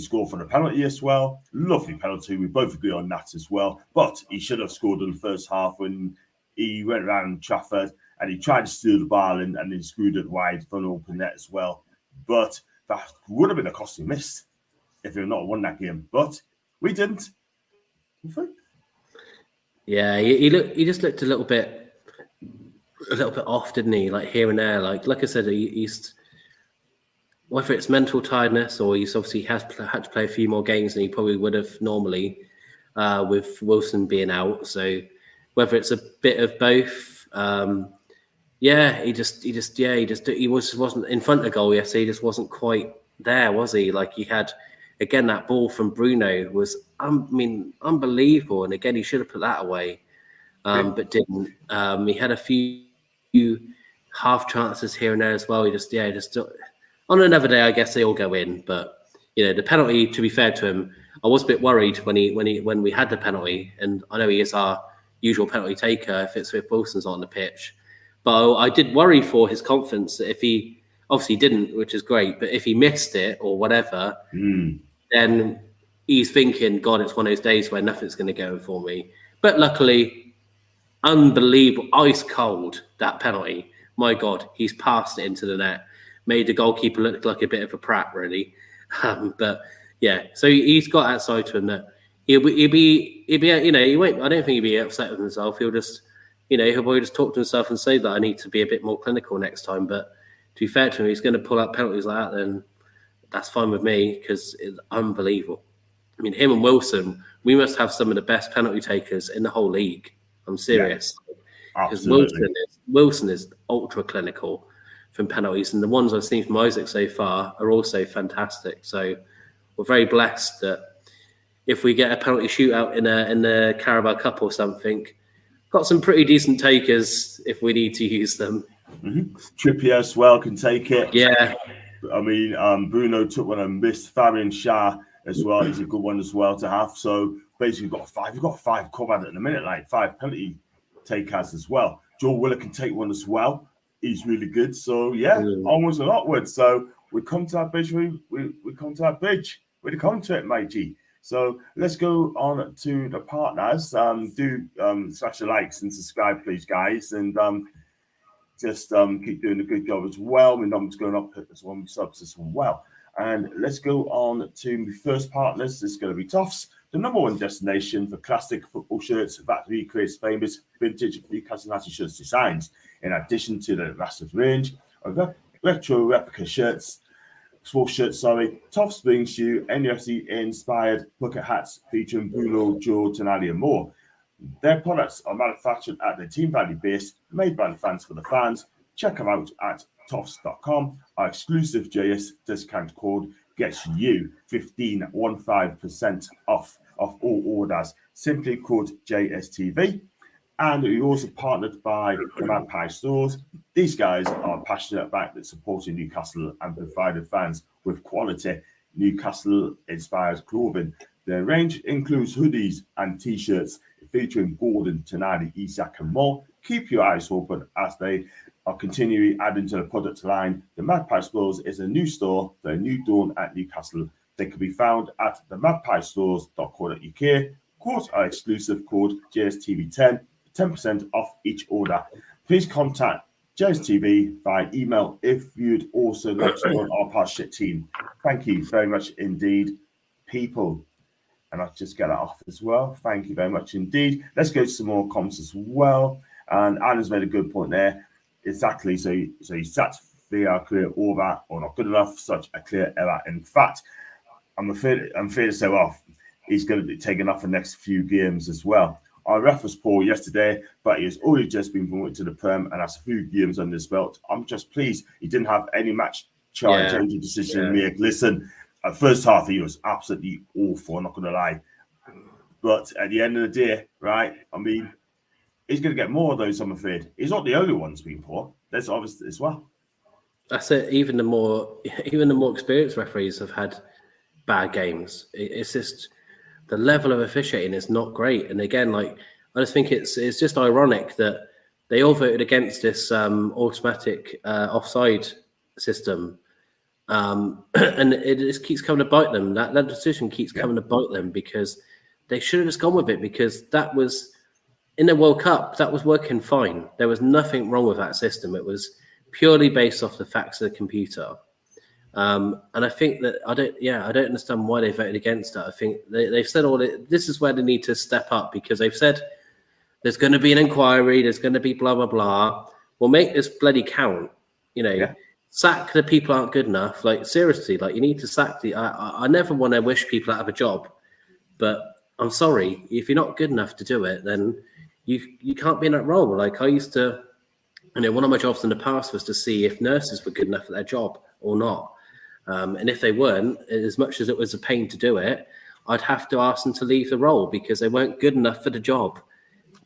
scored for the penalty as well. Lovely penalty. We both agree on that as well. But he should have scored in the first half when he went around Trafford and he tried to steal the ball and he screwed it wide for an open net as well. But that would have been a costly miss if we had not won that game. But we didn't. Yeah, he just looked a little bit off, didn't he? Like here and there. Like I said, whether it's mental tiredness or he's obviously had to play a few more games than he probably would have normally with Wilson being out. So whether it's a bit of both, he wasn't in front of goal yesterday. He just wasn't quite there, was he? Like he had, again, that ball from Bruno was, unbelievable. And again, he should have put that away, but didn't. He had a few half chances here and there as well. He just on another day, I guess they all go in. But the penalty. To be fair to him, I was a bit worried when we had the penalty, and I know he is our usual penalty taker if Wilson's on the pitch. But I did worry for his confidence that if he obviously didn't, which is great, but if he missed it or whatever, then he's thinking, God, it's one of those days where nothing's going to go in for me. But luckily, unbelievable, ice cold, that penalty. My God, he's passed it into the net. Made the goalkeeper look like a bit of a prat, really. But yeah, so he's got that side to him that he'll be, he won't, I don't think he'll be upset with himself. He'll just, he'll probably just talk to himself and say that I need to be a bit more clinical next time. But to be fair to him, he's going to pull out penalties like that, then that's fine with me because it's unbelievable. I mean, him and Wilson, we must have some of the best penalty takers in the whole league. I'm serious. Because Wilson is ultra clinical from penalties, and the ones I've seen from Isaac so far are also fantastic. So we're very blessed that if we get a penalty shootout in the Carabao Cup or something, got some pretty decent takers if we need to use them. Trippier as well can take it. Yeah. I mean, Bruno took one and missed. Fabian Schär as well. He's a good one as well to have. So basically, you've got five covered at the minute, like 5 penalty takers as well. Joe Willer can take one as well. He's really good. So yeah, onwards and upwards. So we come to our bridge. We come to our bridge. We come to it, mate G. So let's go on to the partners. Do smash the likes and subscribe, please, guys, and just keep doing a good job as well. My numbers going up as well, my subs as well. And let's go on to my first partners. This is going to be Toffs, the #1 destination for classic football shirts that recreates famous vintage Newcastle United shirts designs. In addition to the massive range of retro replica shirts, Toffs brings you NFC-inspired bucket hats featuring Bruno, Joe, Tonali, and more. Their products are manufactured at the Team Valley base, made by the fans for the fans. Check them out at toffs.com. Our exclusive JS discount code gets you 15% off of all orders. Simply code JSTV. And we also partnered by the Magpie Stores. These guys are passionate about supporting Newcastle and providing fans with quality Newcastle-inspired clothing. Their range includes hoodies and T-shirts featuring Gordon, Tonali, Isak, and more. Keep your eyes open as they are continually adding to the product line. The Magpie Stores is a new store, the new dawn at Newcastle. They can be found at the magpiestores.co.uk. Quote our exclusive code JSTV10, 10% off each order. Please contact JSTV via email if you'd also like to join our partnership team. Thank you very much indeed, people. And I'll just get that off as well. Thank you very much indeed. Let's go to some more comments as well. And Alan's made a good point there. Exactly. So he sat VR clear all that or not good enough. Such a clear error. In fact, I'm afraid to say, well, he's going to be taken off the next few games as well. Our ref was poor yesterday, but he has only just been promoted to the Prem and has a few games under his belt. I'm just pleased he didn't have any match changing decision make. Listen, at first half he was absolutely awful, I'm not going to lie. But at the end of the day, right, I mean, he's going to get more of those, I'm afraid. He's not the only one that's been poor. There's obviously as well. That's it. Even the more experienced referees have had bad games. It's just the level of officiating is not great. And again, I just think it's just ironic that they all voted against this automatic offside system. And it just keeps coming to bite them. That decision keeps coming to bite them because they should have just gone with it, because that was in the World Cup, that was working fine. There was nothing wrong with that system. It was purely based off the facts of the computer. And I think that I don't understand why they voted against it. I think they've said this is where they need to step up, because they've said there's going to be an inquiry, there's going to be blah, blah, blah. Well, make this bloody count, sack the people aren't good enough. Like, seriously, like, you need to sack the. I never want to wish people out of a job, but I'm sorry, if you're not good enough to do it, then you can't be in that role. Like, I used to, one of my jobs in the past was to see if nurses were good enough at their job or not. And if they weren't, as much as it was a pain to do it, I'd have to ask them to leave the role because they weren't good enough for the job.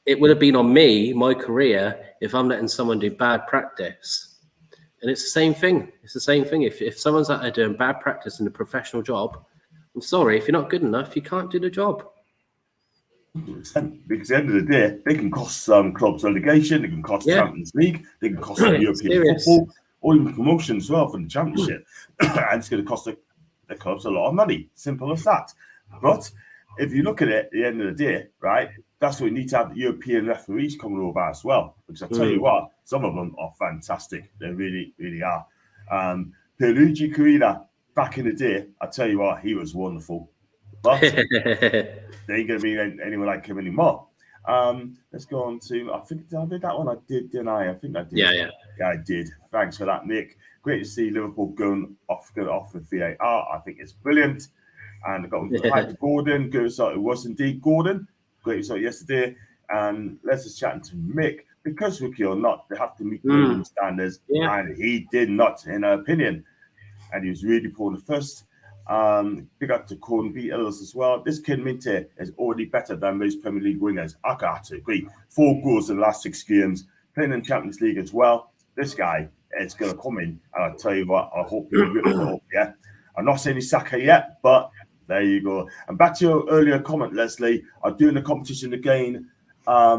It would have been on me, my career, if I'm letting someone do bad practice. And it's the same thing. It's the same thing. If someone's out there doing bad practice in a professional job, I'm sorry, if you're not good enough, you can't do the job. 100%. Because at the end of the day, they can cost some clubs relegation, they can cost Champions League, they can cost European football, or even promotion as well for the Championship. And it's going to cost the clubs a lot of money. Simple as that. But if you look at it at the end of the day, right, that's what we need to have the European referees coming over as well. Because I tell you what, some of them are fantastic. They really, really are. Pierluigi Corina, back in the day, I tell you what, he was wonderful. But there ain't going to be anyone like him anymore. Let's go on to, I think I did that one. I did, didn't I? I think I did. Yeah, I did. Thanks for that, Nick. Great to see Liverpool going off with VAR. I think it's brilliant. And I got hi to Gordon. Good result. It was indeed Gordon. Great result yesterday. And let's just chat to Mick. Because rookie or not, they have to meet minimum standards. Yeah. And he did not, in our opinion. And he was really poor in the first. Big up to Corn Beatles as well. This kid Minte is already better than most Premier League wingers. I have to agree. 4 goals in the last 6 games, playing in Champions League as well. This guy is going to come in, and I'll tell you what, I hope you rip it up. Yeah, I'm not saying he's Saka yet, but there you go. And back to your earlier comment, Leslie. I'm doing the competition again. I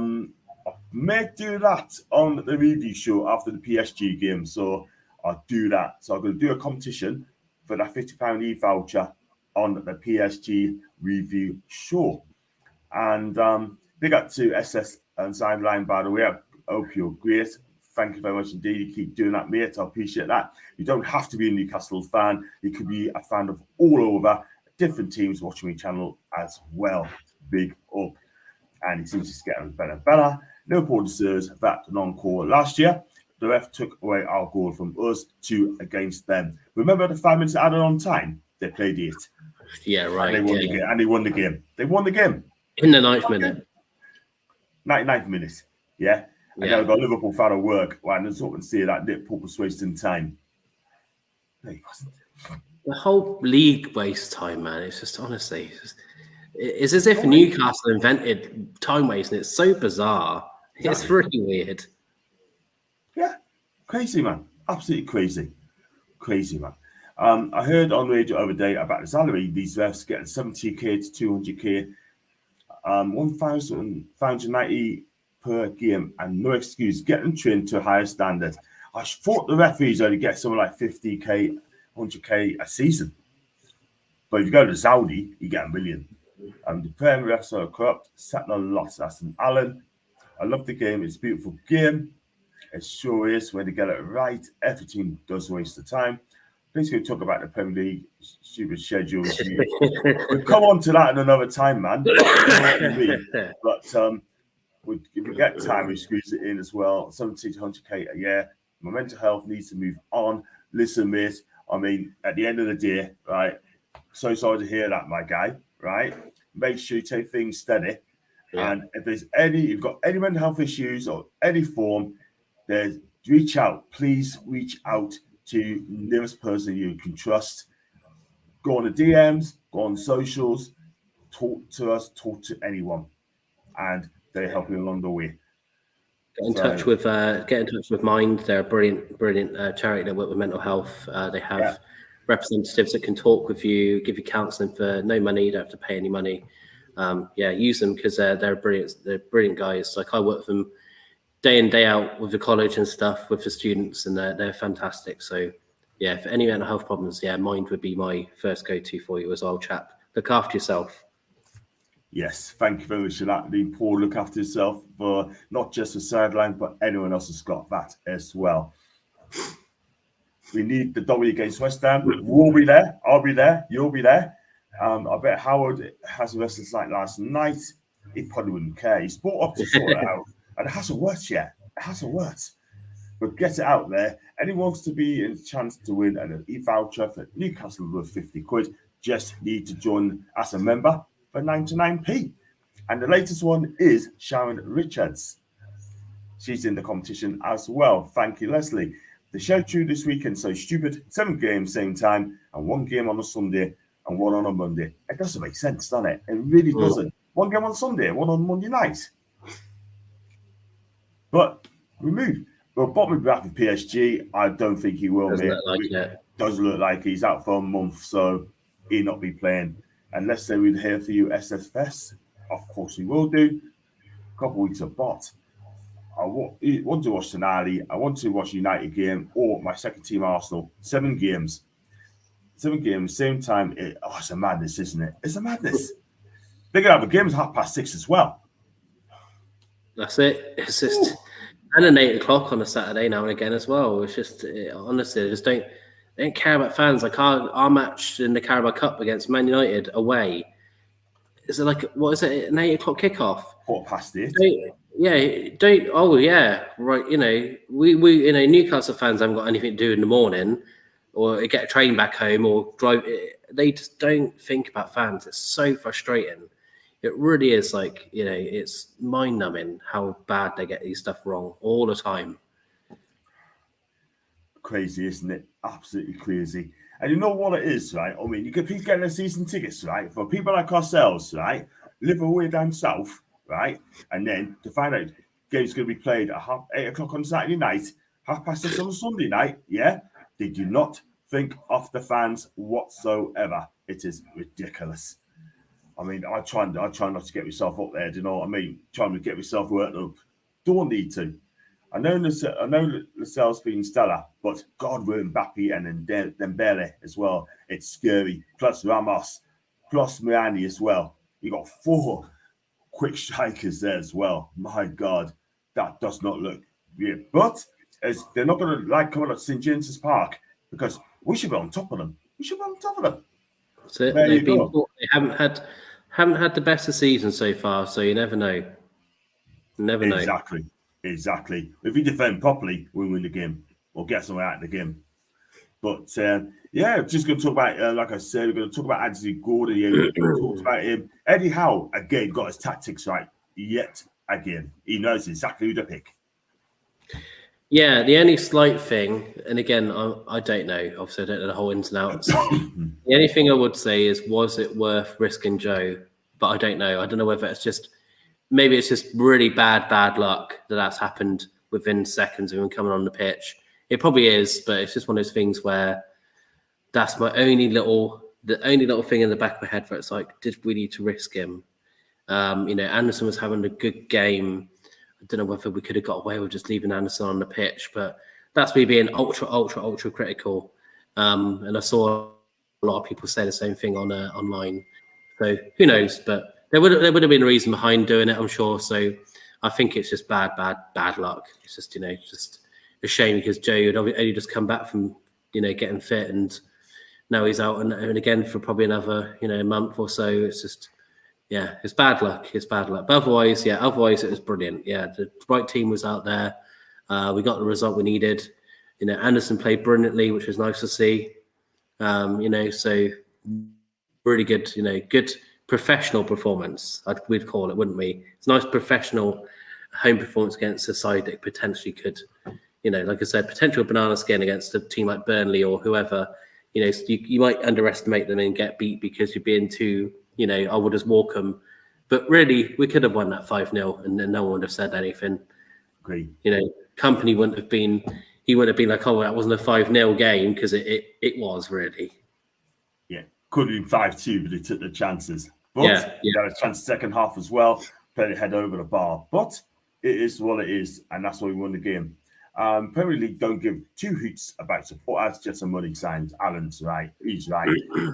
may do that on the review show after the PSG game, so I'll do that. So I'm going to do a competition for that £50 e-voucher on the PSG review show. And big up to SS and Sideline, by the way. I hope you're great. Thank you very much indeed. You keep doing that, mate. I appreciate that. You don't have to be a Newcastle fan. You could be a fan of all over different teams watching my channel as well. Big up. And it seems to get better and better. Liverpool deserves that non-call last year. The ref took away our goal from us 2 against them. Remember the 5 minutes added on time? They played it. Yeah, right. And they won the game. And they won the game. They won the game. In the 9th minute. 99th minute. Yeah. And then I got a Liverpool fan at work. Well, I just hope and see that Nick Pope was wasting time. No, he wasn't. The whole league wastes time, man. It's just, honestly, it's as if Newcastle invented time wasting. It's so bizarre. It's really weird. Yeah, crazy, man. Absolutely crazy. Crazy, man. I heard on radio the other day about the salary. These refs getting 70k to 200k, 1,590 per game, and no excuse. Get them trained to a higher standard. I thought the referees only get something like 50k, 100k a season. But if you go to Saudi, you get $1 million. The Premier refs are corrupt, setting a lot. That's an Allen. I love the game. It's a beautiful game. It sure is. When they get it right, every team does waste the time. Please go talk about the Premier League stupid schedules. We'll come on to that in another time, man. But if we get time, we squeeze it in as well. 70 to 100k a year. My mental health needs to move on. Listen, mate. I mean, at the end of the day, right? So sorry to hear that, my guy. Right? Make sure you take things steady. Yeah. And if you've got any mental health issues or any form, reach out. Please reach out to the nearest person you can trust. Go on the DMs, go on socials, talk to us, talk to anyone, and they help you along the way. Get in touch with Mind. They're a brilliant charity that work with mental health. They have representatives that can talk with you, give you counselling for no money. You don't have to pay any money. Use them because they're brilliant. They're brilliant guys. Like, I work with them day in, day out with the college and stuff with the students, and they're fantastic. So yeah, for any mental health problems, Mind would be my first go-to for you as well, chap. Look after yourself. Yes, thank you very much for that, being Paul. Look after yourself, for not just the Sideline, but anyone else has got that as well. We need the W against West Ham. We'll be there. I'll be there. You'll be there. I bet Howard has a restless night last night. He probably wouldn't care. He's brought up to sort it out. And it hasn't worked yet. It hasn't worked. But get it out there. Anyone wants to be in a chance to win an e-voucher for Newcastle worth 50 quid, just need to join as a member for 99p. And the latest one is Sharon Richards. She's in the competition as well. Thank you, Leslie. The show true this weekend, so stupid. 7 games, same time, and 1 game on a Sunday and 1 on a Monday. It doesn't make sense, does it? It really doesn't. 1 game on Sunday, 1 on Monday night. But we move. Well, bottom back with PSG, I don't think he will. Doesn't look like he's out for a month, so he'll not be playing. Unless they will hear for you, SFS. Of course, he will do. A couple of weeks of bot. I want to watch Tonali. I want to watch United game or my second team, Arsenal. 7 games. 7 games, same time. It's a madness, isn't it? It's a madness. They're going to have a game at 6:30 as well. That's it. It's just... And an 8 o'clock on a Saturday now and again as well. It's just, honestly, they just don't care about fans. Like our match in the Carabao Cup against Man United away. Is it like, what is it, an 8 o'clock kickoff? 8:15. Right. We Newcastle fans haven't got anything to do in the morning or get a train back home or drive. They just don't think about fans. It's so frustrating. It really is like, it's mind-numbing how bad they get these stuff wrong all the time. Crazy, isn't it? Absolutely crazy. And you know what it is, right? I mean, you could keep getting the season tickets, right? For people like ourselves, right? Live away down south, right? And then to find out game's going to be played at 8 o'clock on Saturday night, 6:30 on Sunday night, yeah? They do not think of the fans whatsoever. It is ridiculous. I mean, I try not to get myself up there. Do you know what I mean? Trying to get myself worked up. Don't need to. I know Lascelles being stellar, but God, we're Mbappe and then Dembele as well. It's scary. Plus Ramos, plus Miani as well. You got 4 quick strikers there as well. My God, that does not look weird. But they're not going to like coming at St James's Park because we should be on top of them. That's it. They haven't had the best of season so far, so you never know. Exactly. If we defend properly, we'll win the game or get something out of the game. But just going to talk about, like I said, we're going to talk about Anthony Gordon. We talked about him. Eddie Howe again got his tactics right yet again. He knows exactly who to pick. Yeah, the only slight thing, and again, I don't know. Obviously, I don't know the whole ins and outs. The only thing I would say is, was it worth risking Joe? But I don't know. I don't know whether maybe it's just really bad luck that's happened within seconds of him coming on the pitch. It probably is, but it's just one of those things where that's the only little thing in the back of my head where it's like, did we need to risk him? Anderson was having a good game. I don't know whether we could have got away with just leaving Anderson on the pitch, but that's me being ultra critical. And I saw a lot of people say the same thing online. So who knows? But there would have been a reason behind doing it, I'm sure. So I think it's just bad luck. It's just just a shame because Joe had only just come back from getting fit, and now he's out and again for probably another month or so. It's just. Yeah, it's bad luck. But otherwise, it was brilliant. Yeah, the right team was out there. We got the result we needed. Anderson played brilliantly, which was nice to see. So really good, good professional performance, we'd call it, wouldn't we? It's a nice professional home performance against a side that potentially could, like I said, potential banana skin against a team like Burnley or whoever. You might underestimate them and get beat because you're being too... I would just walk them. But really, we could have won that 5-0 and then no one would have said anything. Agree. Company wouldn't have been like, oh, that wasn't a 5-0 game because it was really. Yeah, could have been 5-2, but they took the chances. But they had a chance second half as well, played it head over the bar. But it is what it is, and that's why we won the game. Premier League don't give 2 hoots about support as just a money signs. Alan's right. He's right.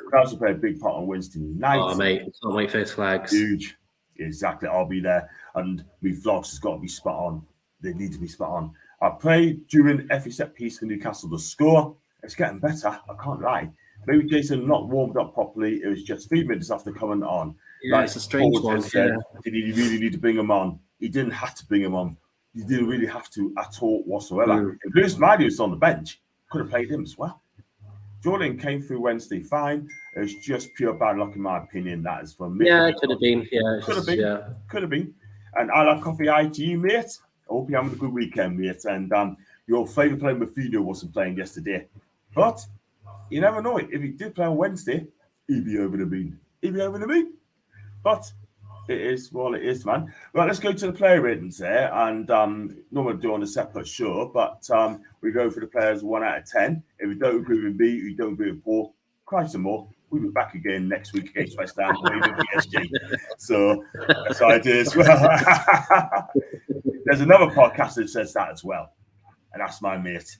Crowds will play a big part on Wednesday night. Oh, mate. It's not my first flags. Huge. Exactly. I'll be there. And my vlogs has got to be spot on. They need to be spot on. I played during every set piece for Newcastle to score. It's getting better. I can't lie. Maybe Jason not warmed up properly. It was just 3 minutes after coming on. Yeah, it's a strange one. Said, did he really need to bring him on? He didn't have to bring him on. you didn't really have to at all whatsoever. If Lewis Miley was on the bench, could have played him as well. Jordan came through Wednesday fine. It's just pure bad luck in my opinion. That is for me. Yeah, it could have been. Yeah, could have been. Yeah. Could have been. And I like coffee eye to you, mate. I hope you're having a good weekend, mate. And your favourite player, Mafudo, wasn't playing yesterday. But you never know. If he did play on Wednesday, he'd be over the moon. But it is what it is, man. Right, let's go to the player ratings there. And normally do on a separate show, but we go for the players 1 out of 10. If you don't agree with me, you don't agree with Paul, cry some more. We'll be back again next week against West Ham or even PSG. So that's the idea as well. There's another podcast that says that as well. And that's my mate.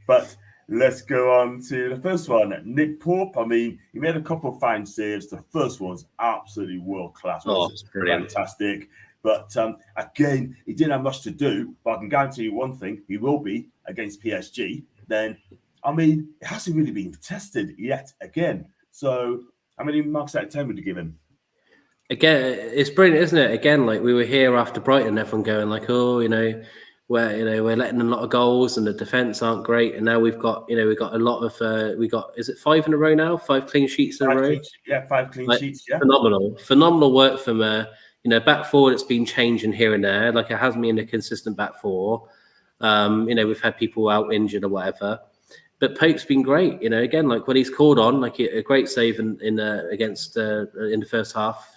But let's go on to the first one. Nick Pope. I mean, he made a couple of fine saves. The first one's absolutely world class. Oh, it's brilliant. Fantastic. But again, he didn't have much to do. But I can guarantee you one thing: he will be against PSG. Then, I mean, it hasn't really been tested yet again. So, how many marks out of 10 would you give him? Again, it's brilliant, isn't it? Again, like we were here after Brighton, everyone going like, "Oh, we're letting a lot of goals and the defense aren't great." And now we've got a lot of is it 5 in a row now? 5 clean sheets in a row. 5 clean sheets. Yeah, phenomenal work from back forward. It's been changing here and there. Like it hasn't been a consistent back four. We've had people out injured or whatever. But Pope's been great, again, like when he's called on, like a great save in the first half.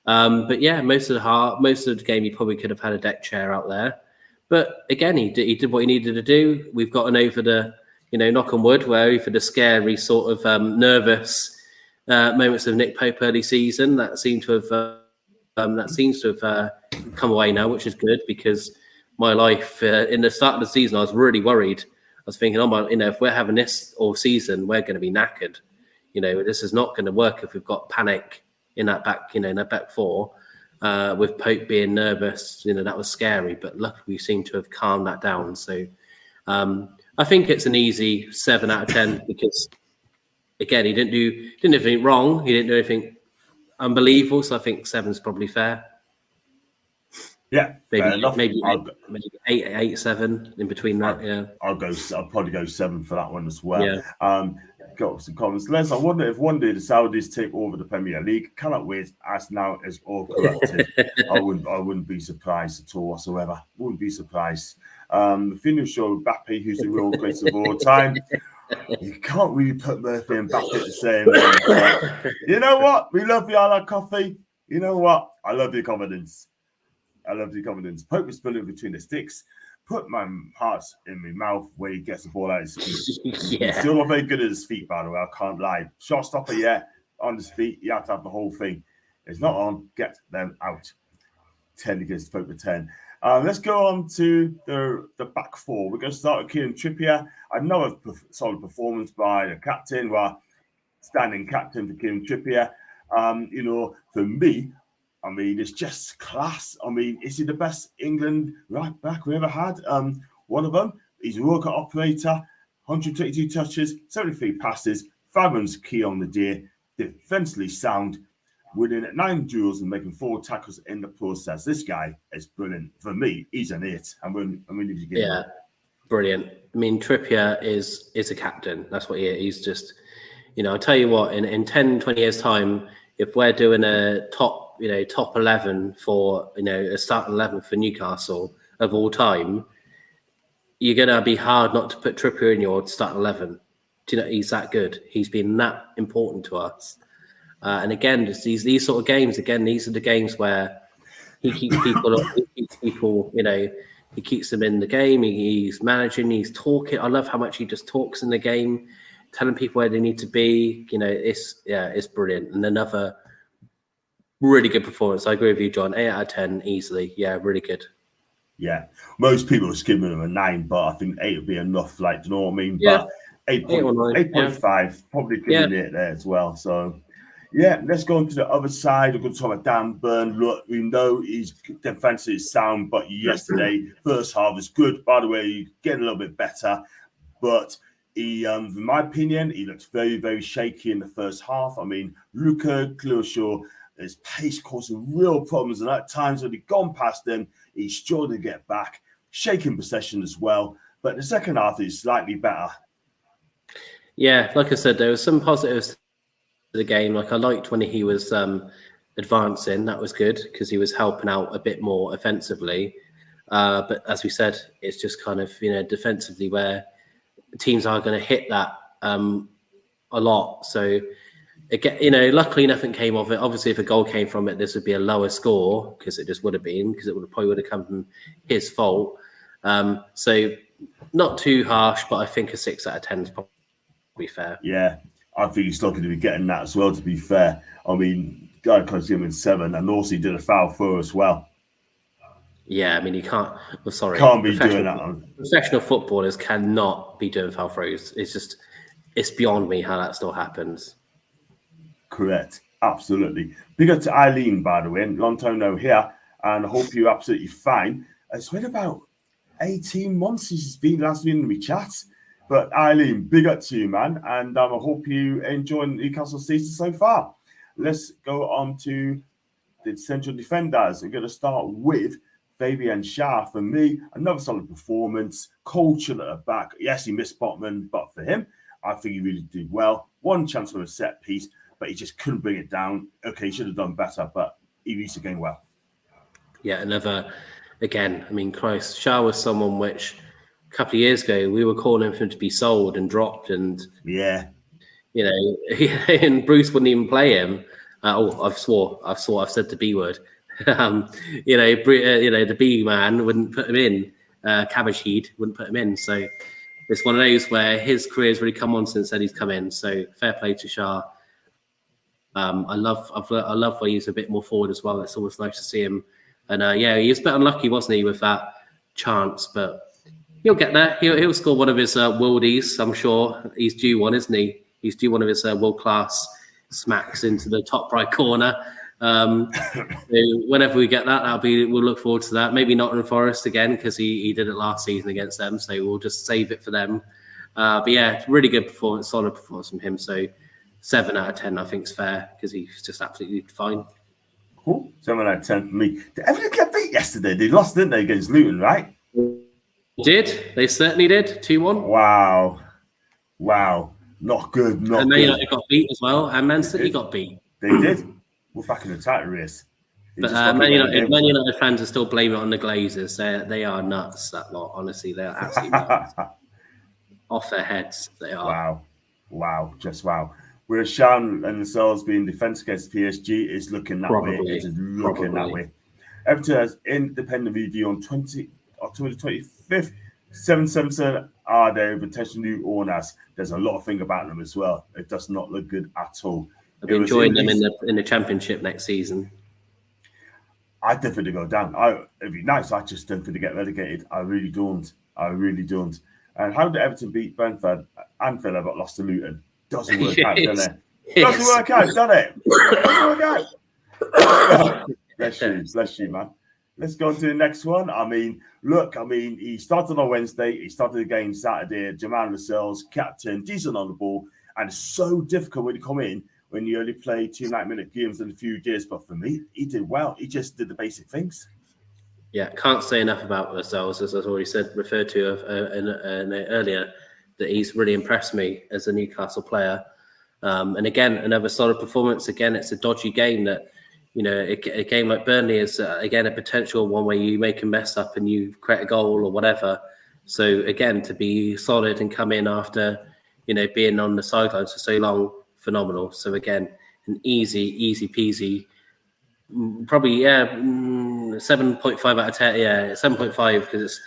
But yeah, most of the game, he probably could have had a deck chair out there. But again, he did what he needed to do. We've gotten over the, knock on wood, where over the scary sort of nervous moments of Nick Pope early season that seems to have come away now, which is good because my life in the start of the season, I was really worried. I was thinking, if we're having this all season, we're going to be knackered. This is not going to work if we've got panic in that back four. With Pope being nervous, that was scary. But luckily, we seem to have calmed that down. So I think it's an easy 7 out of 10 because, again, he didn't do anything wrong. He didn't do anything unbelievable. So I think 7's probably fair. Yeah, maybe 8, 7 in between that. Yeah, I'll probably go 7 for that one as well. Yeah. Got some comments. Les, I wonder if one day the Saudis take over the Premier League. Cannot wait. As now is all corrupted. I wouldn't be surprised at all whatsoever. Wouldn't be surprised. The finish show Mbappe, who's the real greatest of all time. You can't really put Murphy and Mbappe at the same way. You know what? We love you, I like coffee. You know what? I love your confidence. Pope is pulling between the sticks. Put my heart in my mouth where he gets the ball out of his feet. Yeah. He's still not very good at his feet, by the way. I can't lie. Shot stopper, yeah. On his feet, you have to have the whole thing. It's not on. Get them out. 10 against Pope with 10. Let's go on to the back four. We're going to start with Kieran Trippier. Another solid performance by the captain, standing captain for Kieran Trippier. For me, I mean, it's just class. I mean, is he the best England right back we ever had? One of them. He's a World Cup operator, 122 touches, 73 passes, 5 runs key on the day, defensively sound, winning 9 duels and making 4 tackles in the process. This guy is brilliant. For me, he's an 8. Brilliant. I mean, Trippier is a captain. That's what he is. He's just, I'll tell you what, in 10, 20 years' time, if we're doing a top 11 for, a starting 11 for Newcastle of all time, you're going to be hard not to put Trippier in your starting 11. He's that good. He's been that important to us. And again, just these sort of games, these are the games where he keeps people, he keeps them in the game. He's managing, he's talking. I love how much he just talks in the game, telling people where they need to be. It's brilliant. And another really good performance. I agree with you, John. 8 out of 10 easily. Yeah, really good. Yeah, most people are giving him a 9, but I think 8 would be enough. Like, do you know what I mean? Yeah. But 8.5, probably giving it there as well. So, yeah, let's go on to the other side. A good time of Dan Burn. Look, we know his defense is sound, but yesterday, first half was good. By the way, he's getting a little bit better, but he, in my opinion, he looked very, very shaky in the first half. I mean, Luka Clearshaw, his pace causing real problems, and at times when he'd gone past him, he struggled to get back. shaking possession as well. But the second half is slightly better. Yeah, like I said, there was some positives to the game. Like I liked when he was advancing. That was good because he was helping out a bit more offensively. But as we said, it's just kind of, defensively where teams are going to hit that a lot. So again, luckily nothing came of it. Obviously, if a goal came from it, this would be a lower score because it just would have been, because it probably would have come from his fault. So not too harsh, but I think a 6 out of 10 is probably fair. Yeah, I think he's lucky to be getting that as well, to be fair. I mean, guy comes in 7, and also he did a foul throw as well. Yeah, I mean, you can't. Well, sorry, can't be doing that. Professional footballers cannot be doing foul throws. It's beyond me how that still happens. Correct, absolutely. Big up to Eileen, by the way. Long time no here, and I hope you're absolutely fine. It's been about 18 months since it's been last week in we chat. But Eileen, big up to you, man, and I hope you enjoy Newcastle season so far. Let's go on to the central defenders. I'm going to start with Fabian Schär. For me, another solid performance. Culture at the back. Yes, he missed Botman, but for him, I think he really did well. One chance for a set piece, but he just couldn't bring it down. Okay, he should have done better, but he reached the game well. Yeah, again, I mean, Christ, Schär was someone which a couple of years ago we were calling for him to be sold and dropped, and yeah, and Bruce wouldn't even play him. I've said the B word. The B man wouldn't put him in. Cabbage Heed wouldn't put him in. So it's one of those where his career's really come on since then he's come in. So fair play to Schär. I love where he's a bit more forward as well. It's always nice to see him. And he was a bit unlucky, wasn't he, with that chance? But he'll get there. He'll score one of his worldies. I'm sure he's due one, isn't he? He's due one of his world-class smacks into the top right corner. Whenever we get that, we'll look forward to that. Maybe Nottingham Forest again, because he did it last season against them, so we'll just save it for them. But yeah, really good performance, solid performance from him. So 7 out of 10, I think, is fair because he's just absolutely fine. Cool. 7 out of 10 for me. Did Everton get beat yesterday? They lost, didn't they, against Luton, right? They certainly did. 2-1. Wow. Not good. And Man United got beat as well, and Man City got beat. They did. We're back in the title race. But Man United fans are still blaming it on the Glazers. They are nuts, that lot. Honestly, they are absolutely nuts. Off their heads, they are. Wow. Just wow. Whereas Sean and themselves being defence against PSG is looking that way. It is looking that way. Everton has independent review on October 25th. 777 are their potential new owners. There's a lot of things about them as well. It does not look good at all. I'll be enjoying them in the Championship next season. I don't think they go down. It'd be nice. I just don't think they get relegated. I really don't. And how did Everton beat Brentford and Villa but lost to Luton? Doesn't work out, does it? Doesn't work out, does it? Doesn't work out. Bless you, man. Let's go on to the next one. He started on Wednesday. He started the game Saturday. Jamal Lascelles, captain, decent on the ball. And it's so difficult when you come in when you only play 2 90-minute games in a few days. But for me, he did well. He just did the basic things. Yeah, can't say enough about Lascelles, as I've already referred to earlier, that he's really impressed me as a Newcastle player. And again, another solid performance. Again, it's a dodgy game that, a game like Burnley is, again, a potential one where you make a mess up and you create a goal or whatever. So, again, to be solid and come in after, being on the sidelines for so long, phenomenal. So, again, an easy peasy, probably, 7.5 out of 10. Yeah, 7.5 because it's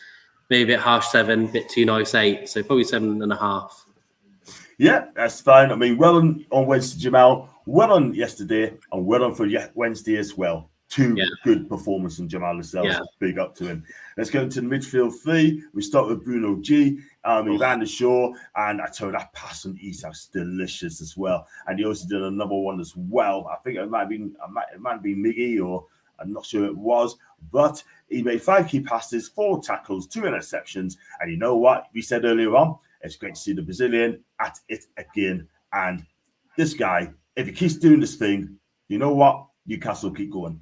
maybe a bit harsh 7, a bit too nice 8. So, probably 7.5. Yeah, that's fine. Well on Wednesday, Jamal. Well on yesterday, and well on for Wednesday as well. 2 good performances from Jamal Lascelles. Yeah. Big up to him. Let's go into the midfield 3. We start with Bruno G. He ran the show, and I told that pass on Isak's delicious as well. And he also did another one as well. I think it might have been Miggy, or I'm not sure it was, but he made 5 key passes, 4 tackles, 2 interceptions. And you know what? We said earlier on, it's great to see the Brazilian at it again. And this guy, if he keeps doing this thing, you know what? Newcastle keep going.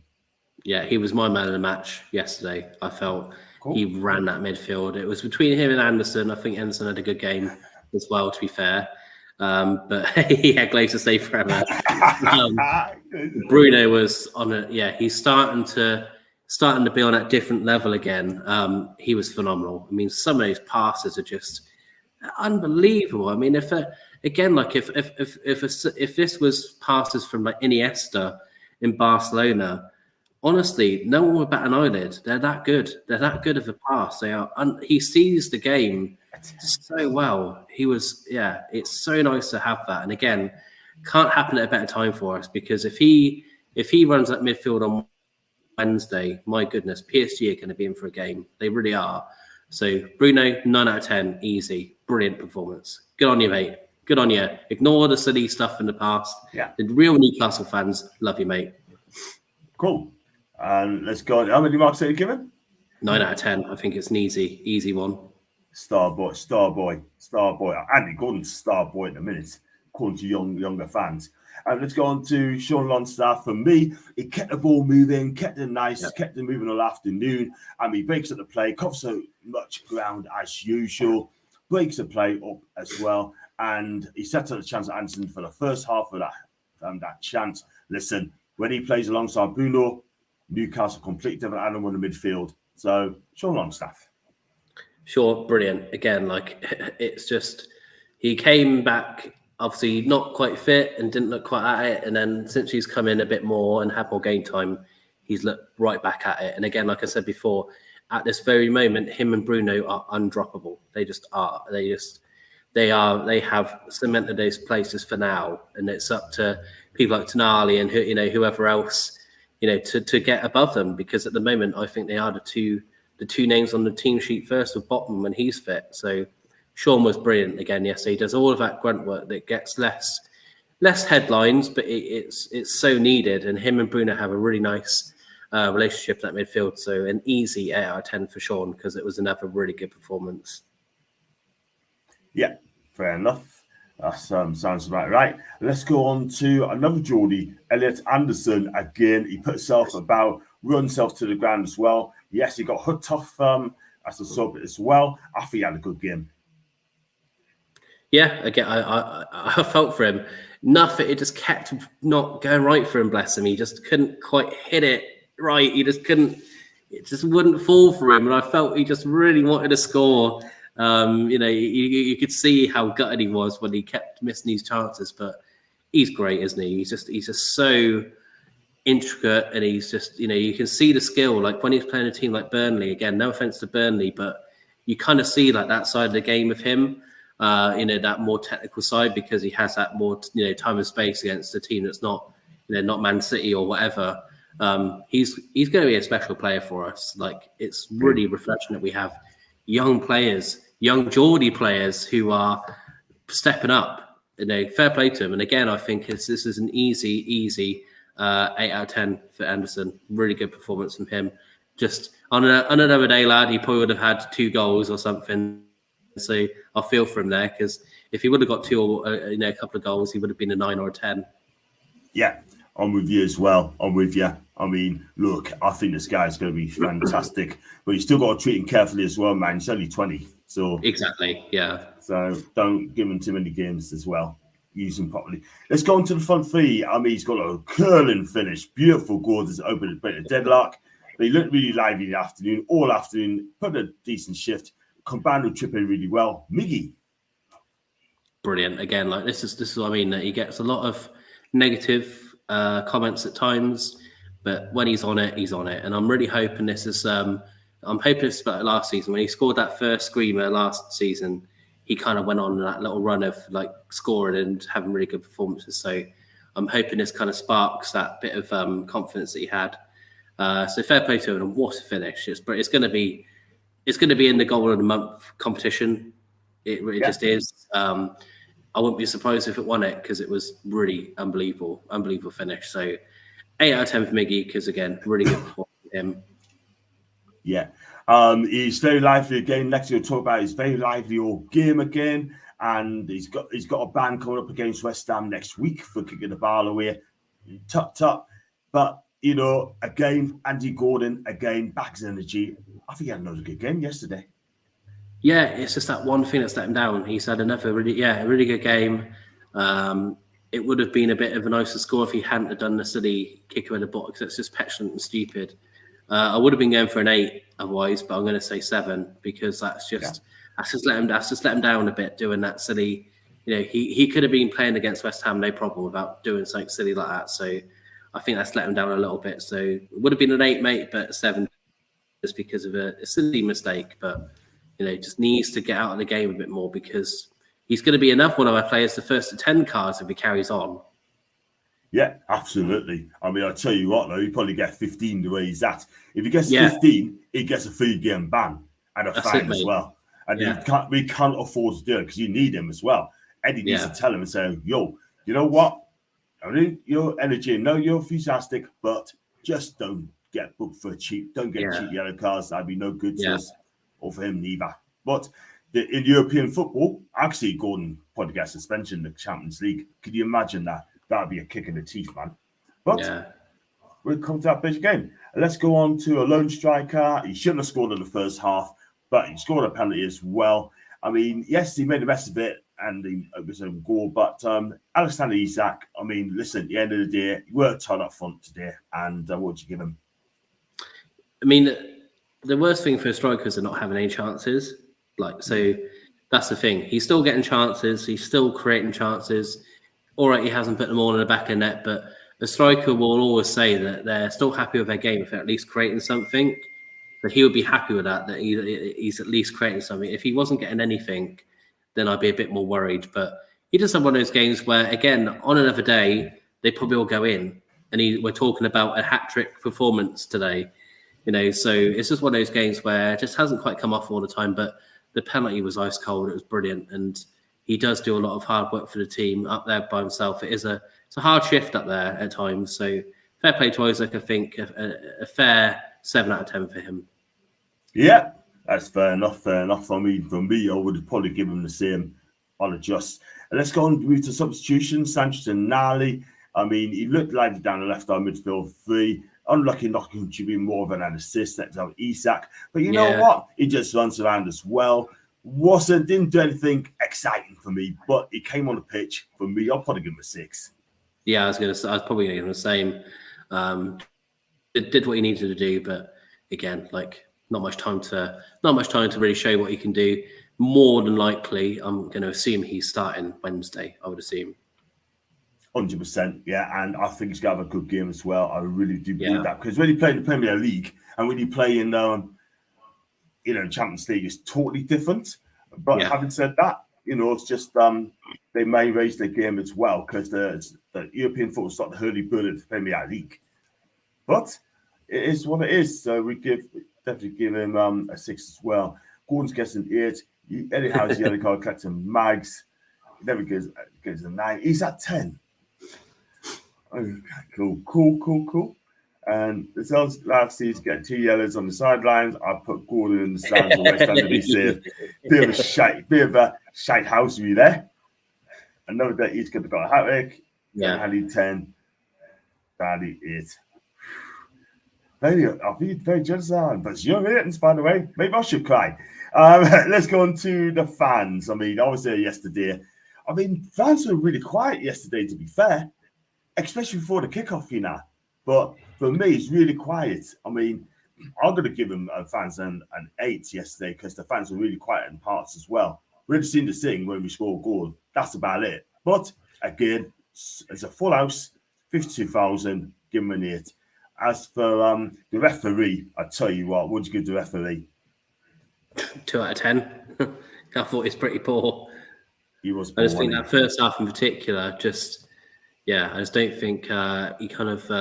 Yeah, he was my man of the match yesterday. I felt Cool. he ran that midfield. It was between him and Anderson. I think Anderson had a good game as well, to be fair. But he had Glaze to stay forever. Bruno was on a he's starting to be on that different level again. He was phenomenal. I mean, some of those passes are just unbelievable. I mean, if this was passes from like Iniesta in Barcelona, honestly, no one would bat an eyelid. They're that good. They're that good of a pass. They are. He sees the game so well. It's so nice to have that. And again, can't happen at a better time for us, because if he runs that midfield on Wednesday, my goodness, PSG are going to be in for a game. They really are. So Bruno, 9 out of 10, easy, brilliant performance. Good on you, mate. Good on you. Ignore the silly stuff in the past. Yeah. The real Newcastle fans love you, mate. Cool. Let's go on. How many marks are you given? 9 out of 10. I think it's an easy one. Star boy. Andy Gordon's star boy in a minute, according to younger fans. And let's go on to Sean Longstaff. For me, he kept the ball moving, kept it nice, kept it moving all afternoon. And he breaks up the play, covers so much ground as usual, breaks the play up as well. And he sets up the chance at Anderson for the first half of that chance. Listen, when he plays alongside Bruno, Newcastle completely different animal in the midfield. So, Sean Longstaff. Sure, brilliant. Again, it's just, he came back obviously not quite fit and didn't look quite at it. And then since he's come in a bit more and had more game time, he's looked right back at it. And again, like I said before, at this very moment, him and Bruno are undroppable. They just are. They have cemented those places for now. And it's up to people like Tonali and whoever else, to get above them, because at the moment I think they are the two names on the team sheet first with Bottom when he's fit. So Sean was brilliant again yesterday. He does all of that grunt work that gets less headlines, but it's so needed. And him and Bruno have a really nice relationship in that midfield. So an easy 8 out of 10 for Sean, because it was another really good performance. Yeah, fair enough. That sounds about right. Let's go on to another Geordie, Elliot Anderson. Again, he put himself about, run himself to the ground as well. Yes, he got hooked off as a sub as well. I think he had a good game. Yeah, again, I felt for him. Nothing, it just kept not going right for him, bless him. He just couldn't quite hit it right. He just couldn't, it just wouldn't fall for him. And I felt he just really wanted to score. You could see how gutted he was when he kept missing these chances, but he's great, isn't he? He's just so intricate, and he's just, you can see the skill. Like when he's playing a team like Burnley, again, no offense to Burnley, but you kind of see like that side of the game of him, that more technical side, because he has that more, time and space against a team that's not, not Man City or whatever. He's going to be a special player for us. Like, it's really refreshing that we have young players, young Geordie players who are stepping up. Fair play to him. And again, I think this is an easy 8 out of 10 for Anderson. Really good performance from him. Just on another day, lad, he probably would have had 2 goals or something. So I feel for him there, because if he would have got 2 or a couple of goals, he would have been a 9 or a 10. Yeah, I'm with you as well. I'm with you. I mean, look, I think this guy's going to be fantastic, but you still got to treat him carefully as well, man. He's only 20, so exactly, yeah. So don't give him too many games as well. Use him properly. Let's go on to the front three. I mean, he's got a curling finish, beautiful goal that's opened a bit of deadlock. They looked really lively in the afternoon, all afternoon. Put a decent shift. Combined with Trippy really well. Miggy, brilliant. Again, like this is what I mean. That he gets a lot of negative comments at times, but when he's on it, he's on it. And I'm really hoping this is. I'm hoping it's about last season when he scored that first screamer last season. He kind of went on that little run of like scoring and having really good performances. So I'm hoping this kind of sparks that bit of confidence that he had. So fair play to him, and what a finish! It's going to be in the goal of the month competition. It just is. I wouldn't be surprised if it won it, because it was really unbelievable finish. So 8 out of 10 for Miggy, because again, really good performance from him. Yeah. He's very lively again. Next we'll talk about his very lively all game again. And he's got a ban coming up against West Ham next week for kicking the ball away. Tut. But again, Andy Gordon, again, back his energy. I think he had another good game yesterday. Yeah, it's just that one thing that's let him down. He's had another really good game. It would have been a bit of a nicer score if he hadn't have done the silly kick away the ball, because it's just petulant and stupid. I would have been going for an 8 otherwise, but I'm going to say 7 because that's just let him down a bit doing that silly. He could have been playing against West Ham no problem without doing something silly like that. So I think that's let him down a little bit. So it would have been an 8, mate, but 7 just because of a silly mistake. But just needs to get out of the game a bit more because he's going to be enough one of our players the first to 10 cards if he carries on. Yeah, absolutely. I mean, I tell you what, though, he probably get 15 the way he's at. If he gets 15, he gets a 3-game ban and a fine as well. And we can't afford to do it because you need him as well. Eddie needs to tell him and say, yo, you know what? I mean, your energy, no, you're enthusiastic, but just don't get booked for cheap. Don't get cheap yellow cards. That'd be no good to us or for him neither. But in European football, actually, Gordon probably gets suspension in the Champions League. Could you imagine that? That'd be a kick in the teeth, man. But we'll come to that big game. Let's go on to a lone striker. He shouldn't have scored in the first half, but he scored a penalty as well. I mean, yes, he made the best of it, and it was a goal. But Alexander Isak, I mean, listen, at the end of the day, he worked hard up front today. And what would you give him? I mean, the worst thing for strikers are not having any chances. So that's the thing. He's still getting chances. He's still creating chances. All right, he hasn't put them all in the back of the net, but a striker will always say that they're still happy with their game if they're at least creating something. But he would be happy with that he's at least creating something. If he wasn't getting anything, then I'd be a bit more worried. But he does have one of those games where, again, on another day, they probably all go in. And we're talking about a hat-trick performance today. So it's just one of those games where it just hasn't quite come off all the time. But the penalty was ice cold. It was brilliant. And he does do a lot of hard work for the team up there by himself. It's a hard shift up there at times. So fair play to Isaac. I think a fair 7 out of 10 for him. Yeah, that's fair enough. Fair enough. I mean, for me, I would probably give him the same on a just. Let's go on move to substitution. Sanchez and Nali. I mean, he looked like down the left arm midfield 3. Unlucky not contributing more than an assist. That's out Isak. But you know what? He just runs around as well. Didn't do anything exciting for me, but he came on the pitch. For me, I'll probably give him a 6. Yeah, I was probably going to give him the same. It did what he needed to do, but again, not much time to really show what he can do. More than likely, I'm going to assume he's starting Wednesday. I would assume. 100%, yeah, and I think he's going to have a good game as well. I really do believe that, because when you play in the Premier League and when you play in Champions League, it's totally different. But having said that, it's just they may raise their game as well because the European football is not the hurly burly of the Premier League. But it is what it is. So we definitely give him a 6 as well. Gordon's gets an 8. Eddie Howe's yellow card collecting Mags. Never gives a 9. He's at 10. Okay, cool. And the Celtics last season get 2 yellows on the sidelines. I put Gordon in the stands of West Ham to be safe. Bit of a shite house view there. Another day he's got a hat-trick. Handy 10. Daddy 8. I'll be very jealous of that. But your ratings, by the way. Maybe I should cry. Let's go on to the fans. I mean, I was there yesterday. I mean, fans were really quiet yesterday, to be fair. Especially before the kickoff, But for me, it's really quiet. I mean, I'm going to give them fans an 8 yesterday because the fans were really quiet in parts as well. We just seemed to sing when we score a goal. That's about it. But again, it's a full house, 52,000, give them an 8. As for the referee, I tell you what would you give the referee? 2 out of 10. I thought he's pretty poor. He was poor. I just think that first half in particular, I just don't think he kind of.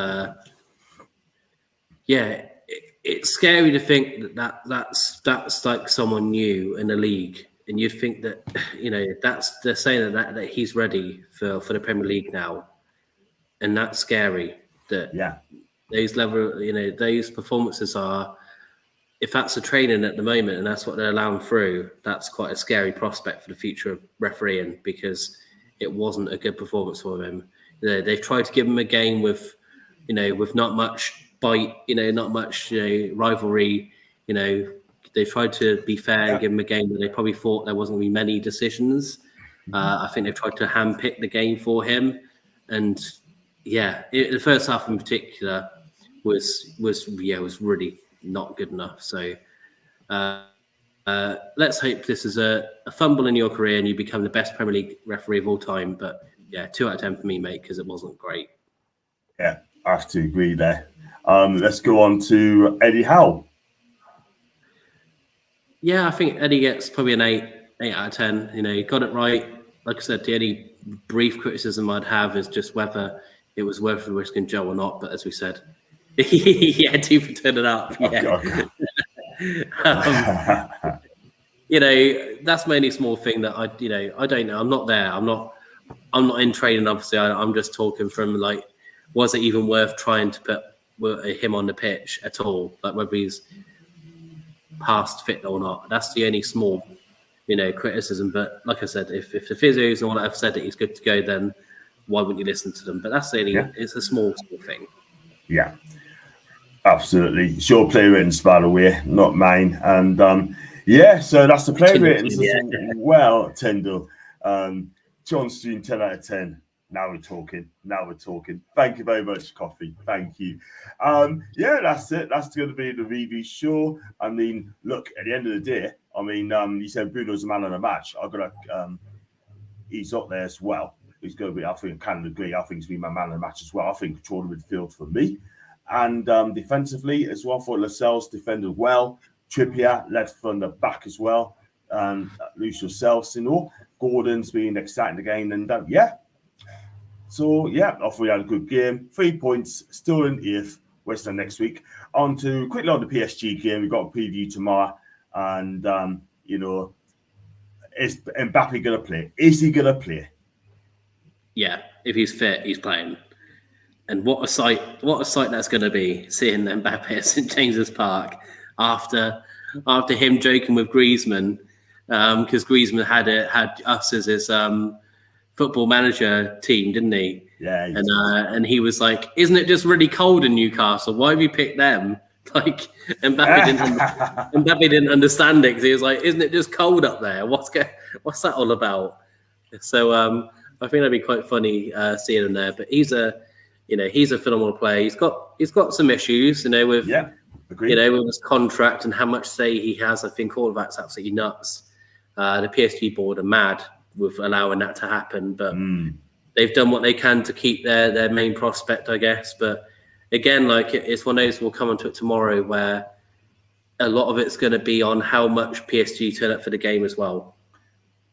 It's scary to think that's like someone new in the league, and you'd think that they're saying that he's ready for the Premier League now, and that's scary. Those those performances are. If that's a training at the moment and that's what they're allowing through, that's quite a scary prospect for the future of refereeing because it wasn't a good performance for him. They've tried to give him a game with with not much bite, not much rivalry. They tried to be fair and give him a game that they probably thought there wasn't going to be many decisions. I think they've tried to handpick the game for him, and the first half in particular was really not good enough. So let's hope this is a fumble in your career and you become the best Premier League referee of all time. But 2 out of 10 for me, mate, because it wasn't great. Yeah, I have to agree there. Let's go on to Eddie Howe. Yeah, I think Eddie gets probably an 8 out of 10. He got it right. Like I said, the only brief criticism I'd have is just whether it was worth the risk in Joe or not. But as we said, he had to for turning up. Yeah. That's my only small thing that I don't know. I'm not there. I'm not in training. Obviously, I'm just talking from was it even worth trying to put him on the pitch at all? Like whether he's past fit or not. That's the only small, criticism. But like I said, if the physios and all that have said that he's good to go, then why wouldn't you listen to them? But that's the only. It's a small thing. Yeah. Absolutely. It's your player ratings, by the way, not mine. And so that's the player ratings as well, Tyndall. John Stream, 10 out of 10. Now we're talking. Thank you very much, Coffee. Thank you. That's it. That's going to be the review show. I mean, look, at the end of the day, you said Bruno's the man of the match. I've got to, he's up there as well. He's going to be, I think, kind of agree. I think he's been my man of the match as well. I think control the midfield for me. And defensively as well, for Lascelles defended well. Trippier led from the back as well. And Lucio Celso, Gordon's been exciting again. And So, I thought we had a good game. 3 points, still in 8th. West Ham next week. On to quickly on the PSG game. We've got a preview tomorrow. And, is Mbappe going to play? Is he going to play? Yeah, if he's fit, he's playing. And what a sight that's going to be, seeing Mbappe at St James's Park after him joking with Griezmann, because Griezmann had us as his football manager team, didn't he? Yeah. And he was like, "Isn't it just really cold in Newcastle? Why have you picked them?" Like Mbappe didn't understand it because he was like, "Isn't it just cold up there? What's that all about?" So I think that'd be quite funny seeing him there. But he's a phenomenal player. He's got some issues, with with his contract and how much say he has. I think all of that's absolutely nuts. The PSG board are mad with allowing that to happen, but they've done what they can to keep their main prospect, I guess. But again, it's one of those, we'll come onto it tomorrow, where a lot of it's going to be on how much PSG turn up for the game as well.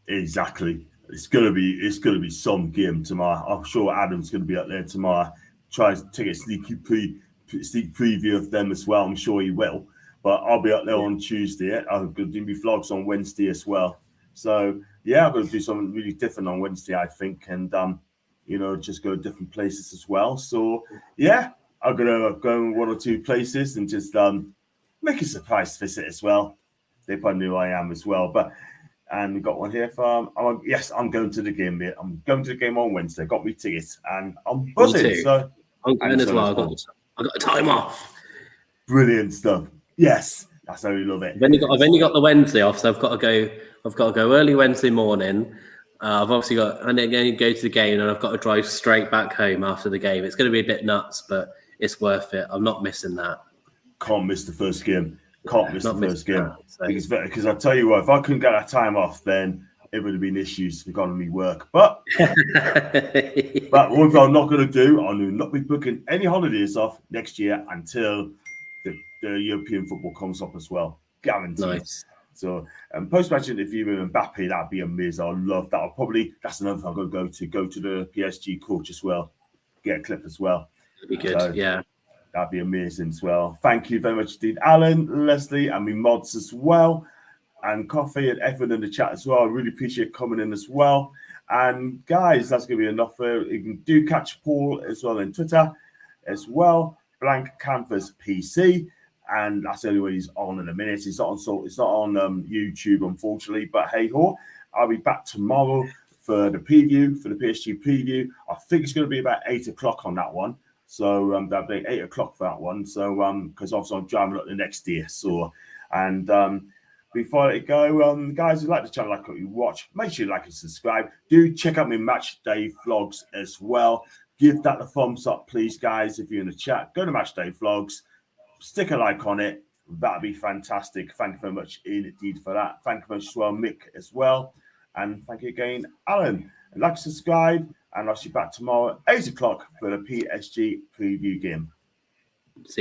Exactly. It's gonna be some game tomorrow. I'm sure Adam's gonna be up there tomorrow. Try to take a sneak preview of them as well. I'm sure he will. But I'll be up there on Tuesday. I'm gonna do my vlogs on Wednesday as well. So I'm gonna do something really different on Wednesday, I think, and just go to different places as well. So I'm gonna go in 1 or 2 places and just make a surprise visit as well. They probably knew I am as well, but. And we got one here from, I'm going to the game, mate. I'm going to the game on Wednesday. Got me tickets and I'm buzzing. So I'm going as well. I got time off. Brilliant stuff. Yes, that's how we love it. I've only got the Wednesday off, so I've got to go early Wednesday morning. I've obviously I'm going to go to the game and I've got to drive straight back home after the game. It's going to be a bit nuts, but it's worth it. I'm not missing that. Can't miss the first game. Can't miss the first game. Because I tell you what, if I couldn't get that time off, then it would have been issues regarding me work. But one thing I'm not going to do, I will not be booking any holidays off next year until the European football comes up as well. Guaranteed. Nice. So, post-match interview with Mbappe, that'd be amazing. I love that. That's another thing I'm going to go to the PSG coach as well. Get a clip as well. That'd be good, That'd be amazing as well. Thank you very much, indeed, Alan, Leslie, and me mods as well, and Coffee and everyone in the chat as well. I really appreciate coming in as well. And guys, that's going to be enough. You can do catch Paul as well on Twitter as well. Blank Canvas PC, and that's the only way he's on in a minute. It's not on YouTube, unfortunately. But hey ho, I'll be back tomorrow for the PSG preview. I think it's going to be about 8 o'clock on that one. So that'll be 8 o'clock for that one. So because obviously I'm driving up the next day. So and before I let it go, guys, if you like the channel, like what you watch, make sure you like and subscribe. Do check out my match day vlogs as well. Give that a thumbs up, please, guys. If you're in the chat, go to match day vlogs, stick a like on it. That'd be fantastic. Thank you very much indeed for that. Thank you very much as well, Mick, as well. And thank you again, Alan. And like, subscribe, and I'll see you back tomorrow, 8 o'clock for the PSG preview game. See you.